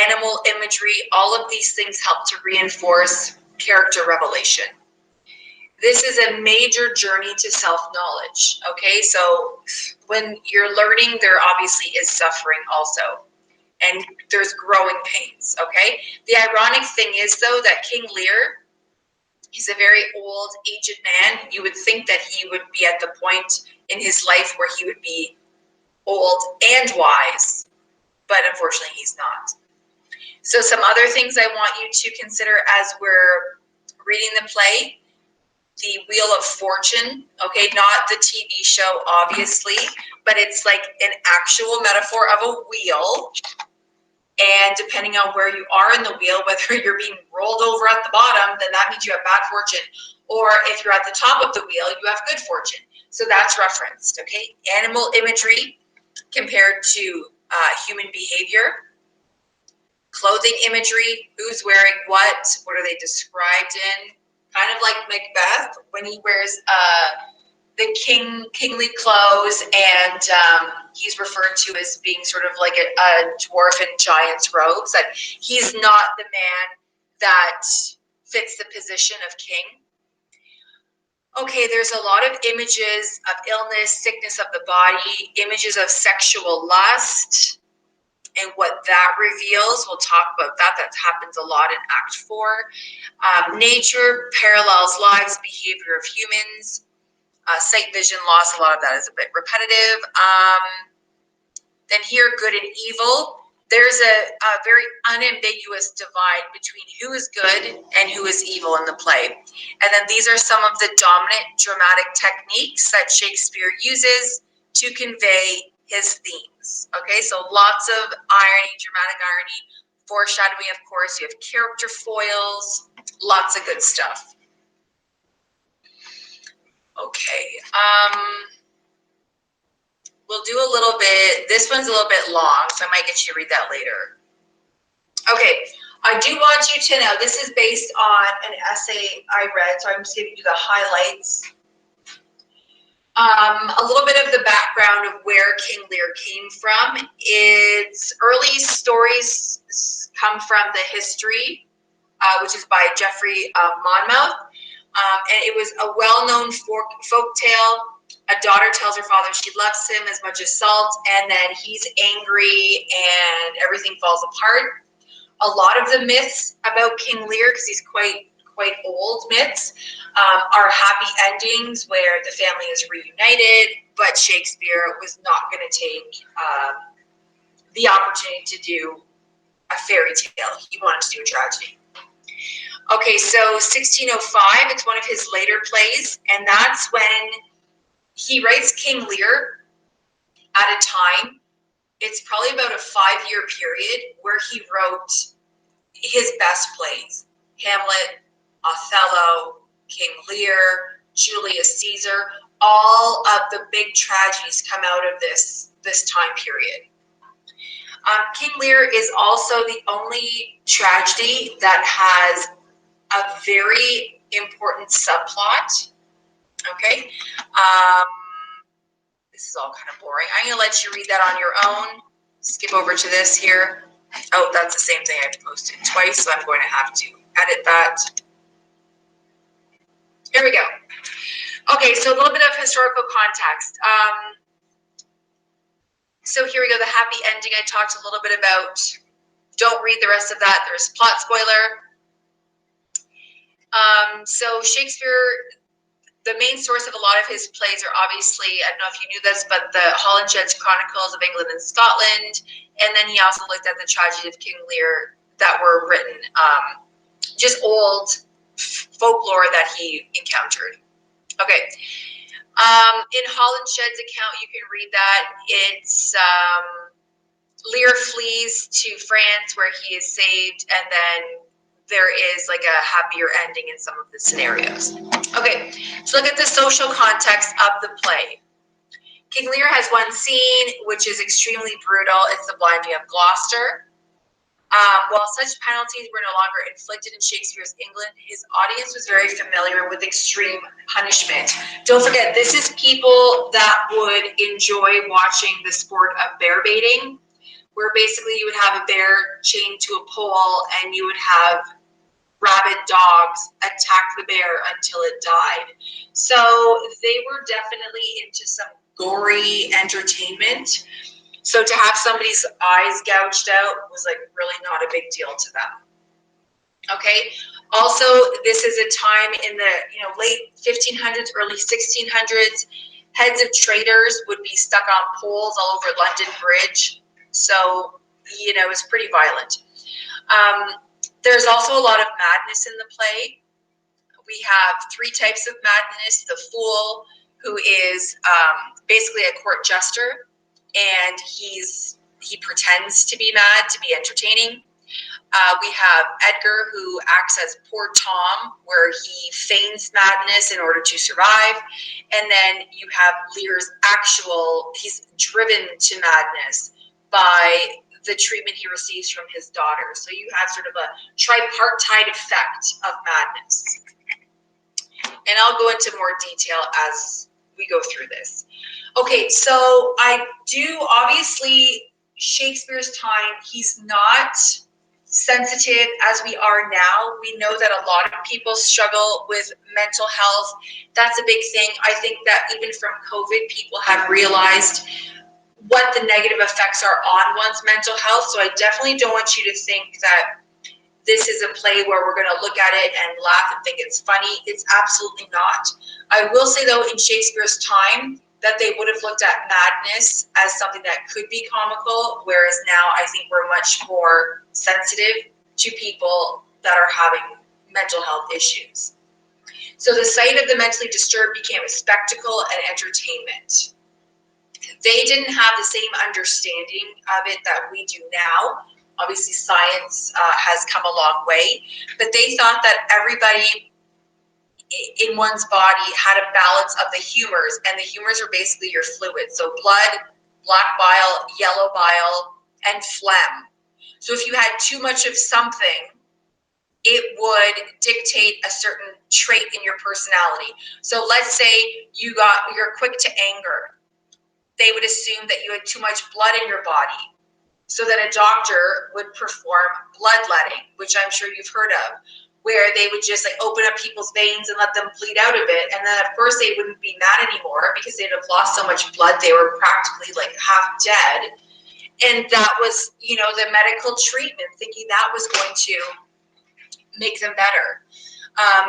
animal imagery. All of these things help to reinforce character revelation. This is a major journey to self-knowledge, okay? So when you're learning, there obviously is suffering also, and there's growing pains, okay? The ironic thing is, though, that King Lear, he's a very old, aged man. You would think that he would be at the point in his life where he would be old and wise, but unfortunately he's not. So some other things I want you to consider as we're reading the play: the Wheel of Fortune, okay, not the TV show, obviously, but it's like an actual metaphor of a wheel. And depending on where you are in the wheel, whether you're being rolled over at the bottom, then that means you have bad fortune. Or if you're at the top of the wheel, you have good fortune. So that's referenced, okay? Animal imagery compared to human behavior. Clothing imagery, who's wearing what are they described in? Kind of like Macbeth, when he wears the kingly clothes, and he's referred to as being sort of like a dwarf in giant's robes. That he's not the man that fits the position of king. Okay, there's a lot of images of illness, sickness of the body, images of sexual lust, and what that reveals. We'll talk about that. That happens a lot in Act 4. Nature parallels lives, behavior of humans. Sight, vision, loss, a lot of that is a bit repetitive. Then here, good and evil. There's a very unambiguous divide between who is good and who is evil in the play. And then these are some of the dominant dramatic techniques that Shakespeare uses to convey his themes. Okay, so lots of irony, dramatic irony, foreshadowing, of course. You have character foils, lots of good stuff. Okay, we'll do a little bit, this one's a little bit long, so I might get you to read that later. Okay, I do want you to know, this is based on an essay I read, so I'm just giving you the highlights. A little bit of the background of where King Lear came from. Its early stories come from the history, which is by Geoffrey of Monmouth. And it was a well-known folk tale. A daughter tells her father she loves him as much as salt, and then he's angry and everything falls apart. A lot of the myths about King Lear, because he's quite old myths, are happy endings where the family is reunited, but Shakespeare was not going to take the opportunity to do a fairy tale. He wanted to do a tragedy. Okay, so 1605, it's one of his later plays, and that's when he writes King Lear at a time, it's probably about a 5-year period where he wrote his best plays. Hamlet, Othello, King Lear, Julius Caesar, all of the big tragedies come out of this time period. King Lear is also the only tragedy that has a very important subplot. Okay, this is all kind of boring. I'm gonna let you read that on your own. Skip over to this here. Oh, that's the same thing I've posted twice, so I'm going to have to edit that. Here we go. Okay, so a little bit of historical context. So here we go, the happy ending I talked a little bit about. Don't read the rest of that, there's plot spoiler. So Shakespeare, the main source of a lot of his plays are obviously, I don't know if you knew this, but the Holinshed's Chronicles of England and Scotland, and then he also looked at the tragedy of King Lear that were written, just old folklore that he encountered. Okay, in Holinshed's account, you can read that. It's Lear flees to France where he is saved, and then there is like a happier ending in some of the scenarios. Okay, so look at the social context of the play. King Lear has one scene which is extremely brutal. It's the blinding of Gloucester. While such penalties were no longer inflicted in Shakespeare's England, his audience was very familiar with extreme punishment. Don't forget, this is people that would enjoy watching the sport of bear baiting, where basically you would have a bear chained to a pole and you would have rabid dogs attack the bear until it died. So they were definitely into some gory entertainment. So to have somebody's eyes gouged out was like really not a big deal to them. Okay. Also, this is a time in the late 1500s, early 1600s. Heads of traitors would be stuck on poles all over London Bridge. So it's pretty violent. There's also a lot of madness in the play. We have 3 types of madness: the fool, who is basically a court jester, and he pretends to be mad to be entertaining. We have Edgar, who acts as poor Tom, where he feigns madness in order to survive. And then you have Lear's he's driven to madness by the treatment he receives from his daughter. So you have sort of a tripartite effect of madness. And I'll go into more detail as we go through this. Okay, so I do, obviously, Shakespeare's time, he's not sensitive as we are now, we know that a lot of people struggle with mental health. That's a big thing. I think that even from COVID, people have realized what the negative effects are on one's mental health. So I definitely don't want you to think that this is a play where we're going to look at it and laugh and think it's funny. It's absolutely not. I will say, though, in Shakespeare's time, that they would have looked at madness as something that could be comical, whereas now I think we're much more sensitive to people that are having mental health issues. So the sight of the mentally disturbed became a spectacle and entertainment. They didn't have the same understanding of it that we do now. Obviously, science has come a long way, but they thought that everybody in one's body had a balance of the humors, and the humors are basically your fluids. So blood, black bile, yellow bile, and phlegm. So if you had too much of something, it would dictate a certain trait in your personality. So let's say you're quick to anger. They would assume that you had too much blood in your body, so that a doctor would perform bloodletting, which I'm sure you've heard of, where they would just like open up people's veins and let them bleed out a bit. And then of course they wouldn't be mad anymore because they'd have lost so much blood. They were practically like half dead. And that was, the medical treatment, thinking that was going to make them better.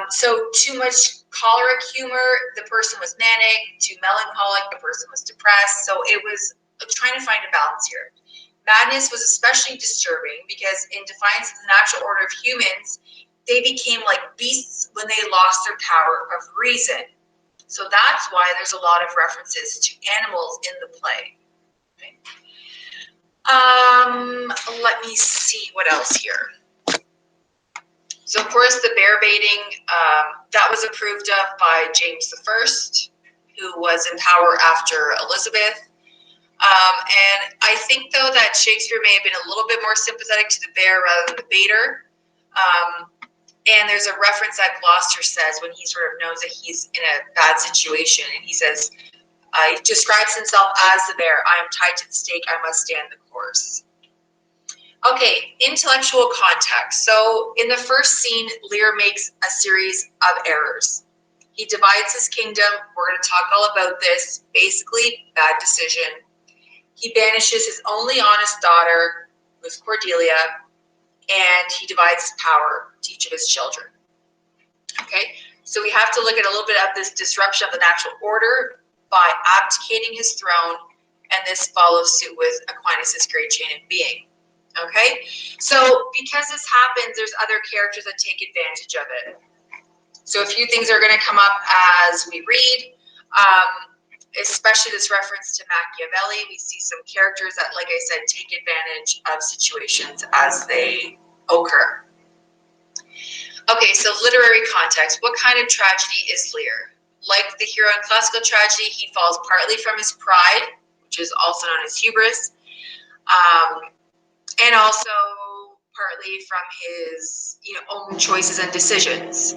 So too much choleric humor, the person was manic. Too melancholic, the person was depressed. So it was trying to find a balance here. Madness was especially disturbing because in defiance of the natural order of humans, they became like beasts when they lost their power of reason. So that's why there's a lot of references to animals in the play. Okay. Let me see what else here. So of course the bear baiting, that was approved of by James I, who was in power after Elizabeth. And I think, though, that Shakespeare may have been a little bit more sympathetic to the bear rather than the baiter. And there's a reference that Gloucester says when he sort of knows that he's in a bad situation. And he says, he describes himself as the bear. I am tied to the stake. I must stand the course. Okay, intellectual context. So in the first scene, Lear makes a series of errors. He divides his kingdom. We're going to talk all about this. Basically, bad decision. He banishes his only honest daughter, who's Cordelia, and he divides his power to each of his children. Okay, so we have to look at a little bit of this disruption of the natural order by abdicating his throne, and this follows suit with Aquinas' great chain of being. Okay, so because this happens, there's other characters that take advantage of it. So a few things are going to come up as we read. Especially this reference to Machiavelli. We see some characters that, like I said, take advantage of situations as they occur. Okay, so literary context. What kind of tragedy is Lear? Like the hero in classical tragedy, he falls partly from his pride, which is also known as hubris, and also partly from his own choices and decisions.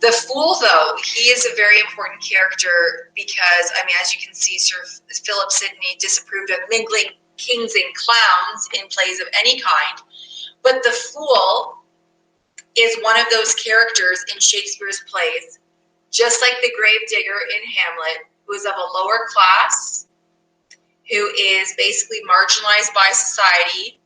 The Fool, though, he is a very important character because, as you can see, Sir Philip Sidney disapproved of mingling kings and clowns in plays of any kind. But the Fool is one of those characters in Shakespeare's plays, just like the gravedigger in Hamlet, who is of a lower class, who is basically marginalized by society,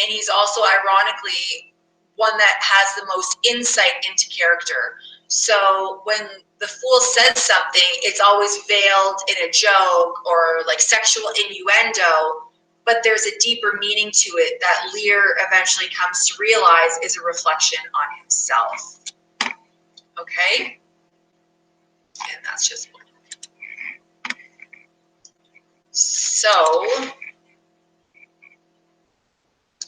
and he's also, ironically, one that has the most insight into character. So when the Fool says something, it's always veiled in a joke or like sexual innuendo, but there's a deeper meaning to it that Lear eventually comes to realize is a reflection on himself. Okay? And that's just one. So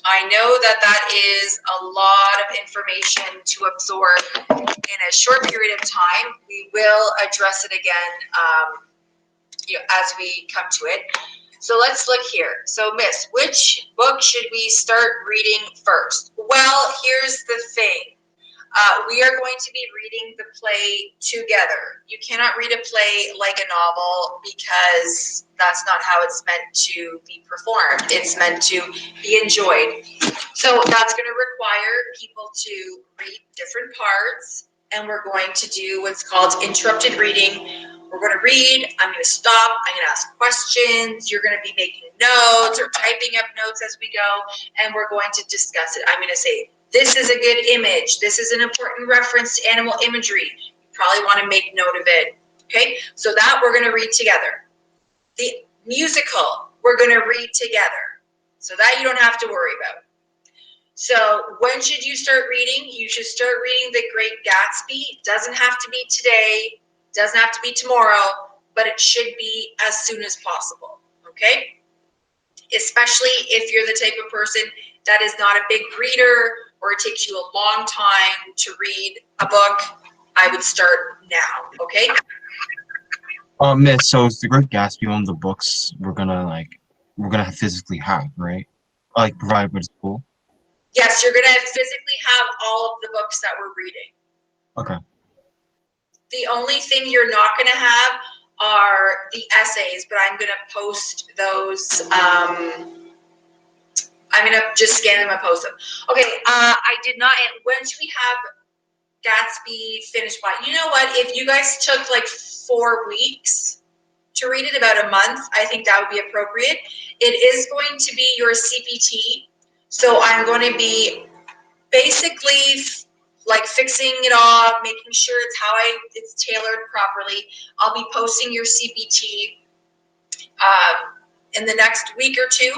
I know that is a lot of information to absorb in a short period of time. We will address it again as we come to it. So let's look here. So Miss, which book should we start reading first? Well, here's the thing. We are going to be reading the play together. You cannot read a play like a novel because that's not how it's meant to be performed. It's meant to be enjoyed. So that's going to require people to read different parts, and we're going to do what's called interrupted reading. We're going to read, I'm going to stop, I'm going to ask questions, you're going to be making notes or typing up notes as we go, and we're going to discuss it. I'm going to say, this is a good image, this is an important reference to animal imagery. You probably want to make note of it, okay? So that we're going to read together. The musical, we're going to read together. So that you don't have to worry about. So when should you start reading? You should start reading The Great Gatsby. It doesn't have to be today, doesn't have to be tomorrow, but it should be as soon as possible, okay? Especially if you're the type of person that is not a big reader or it takes you a long time to read a book, I would start now, okay? Miss, so is The Great Gatsby one of the books we're gonna physically have, right? Like provided by the school? Yes, you're gonna physically have all of the books that we're reading. Okay. The only thing you're not gonna have are the essays, but I'm gonna post those. I'm gonna just scan them and post them. Okay, I did not. When should we have Gatsby finished by? You know what? If you guys took like 4 weeks to read it, about a month, I think that would be appropriate. It is going to be your CPT, so I'm going to be basically like fixing it all, making sure it's tailored properly. I'll be posting your CPT in the next week or two,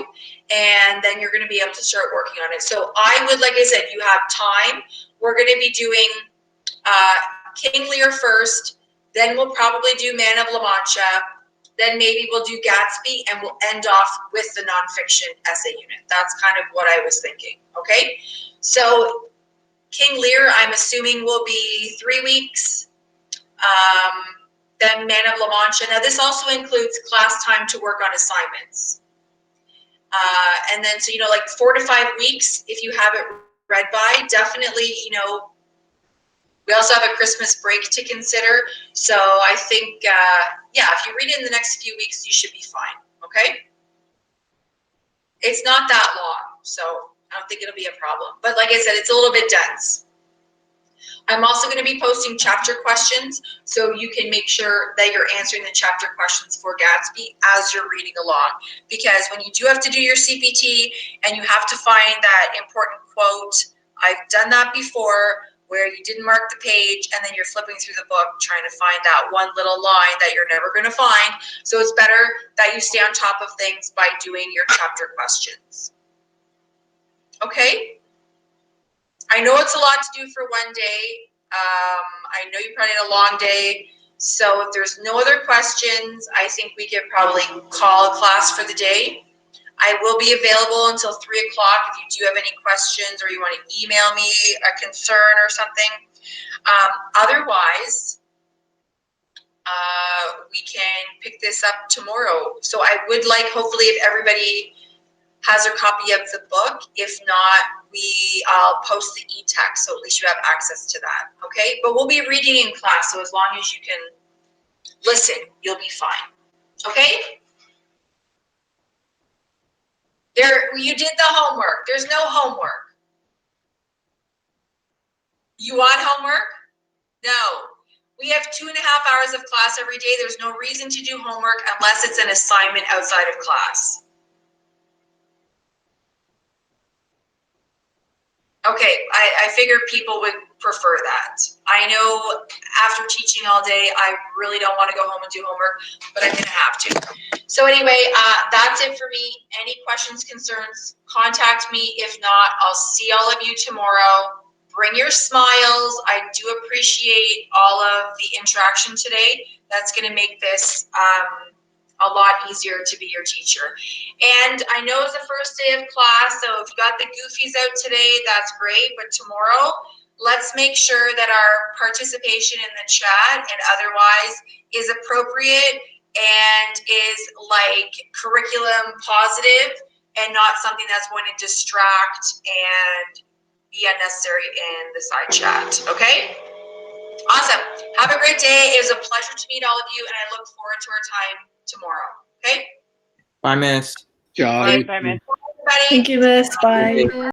and then you're going to be able to start working on it. So I would, like I said, you have time. We're going to be doing King Lear first, then we'll probably do Man of La Mancha, then maybe we'll do Gatsby, and we'll end off with the nonfiction essay unit. That's kind of what I was thinking, okay? So King Lear, I'm assuming, will be 3 weeks. Then Man of La Mancha. Now this also includes class time to work on assignments. And then, so, like 4 to 5 weeks, if you have it read by, definitely, we also have a Christmas break to consider. So I think, yeah, if you read it in the next few weeks, you should be fine, okay? It's not that long, so I don't think it'll be a problem. But like I said, it's a little bit dense. I'm also going to be posting chapter questions, so you can make sure that you're answering the chapter questions for Gatsby as you're reading along. Because when you do have to do your CPT and you have to find that important quote, I've done that before, where you didn't mark the page and then you're flipping through the book trying to find that one little line that you're never going to find. So it's better that you stay on top of things by doing your chapter questions. Okay? I know it's a lot to do for one day. I know you probably had a long day. So if there's no other questions, I think we could probably call a class for the day. I will be available until 3 o'clock if you do have any questions or you want to email me a concern or something. Otherwise, we can pick this up tomorrow. So I would like, hopefully, if everybody has a copy of the book. If not, I'll post the e-text, so at least you have access to that, okay? But we'll be reading in class, so as long as you can listen, you'll be fine, okay? You did the homework. There's no homework. You want homework? No. We have 2.5 hours of class every day. There's no reason to do homework unless it's an assignment outside of class. Okay, I figured people would prefer that. I know after teaching all day, I really don't want to go home and do homework, but I'm gonna have to. So anyway, that's it for me. Any questions, concerns, contact me. If not, I'll see all of you tomorrow. Bring your smiles. I do appreciate all of the interaction today. That's gonna make this a lot easier to be your teacher. And I know it's the first day of class, so if you got the goofies out today, that's great. But tomorrow, let's make sure that our participation in the chat and otherwise is appropriate and is like curriculum positive and not something that's going to distract and, be unnecessary in the side chat, okay? Awesome. Have a great day. It was a pleasure to meet all of you, and I look forward to our time tomorrow, okay? Bye, Miss. Job. Bye, Bye, man. everybody. Thank you, Miss. Bye.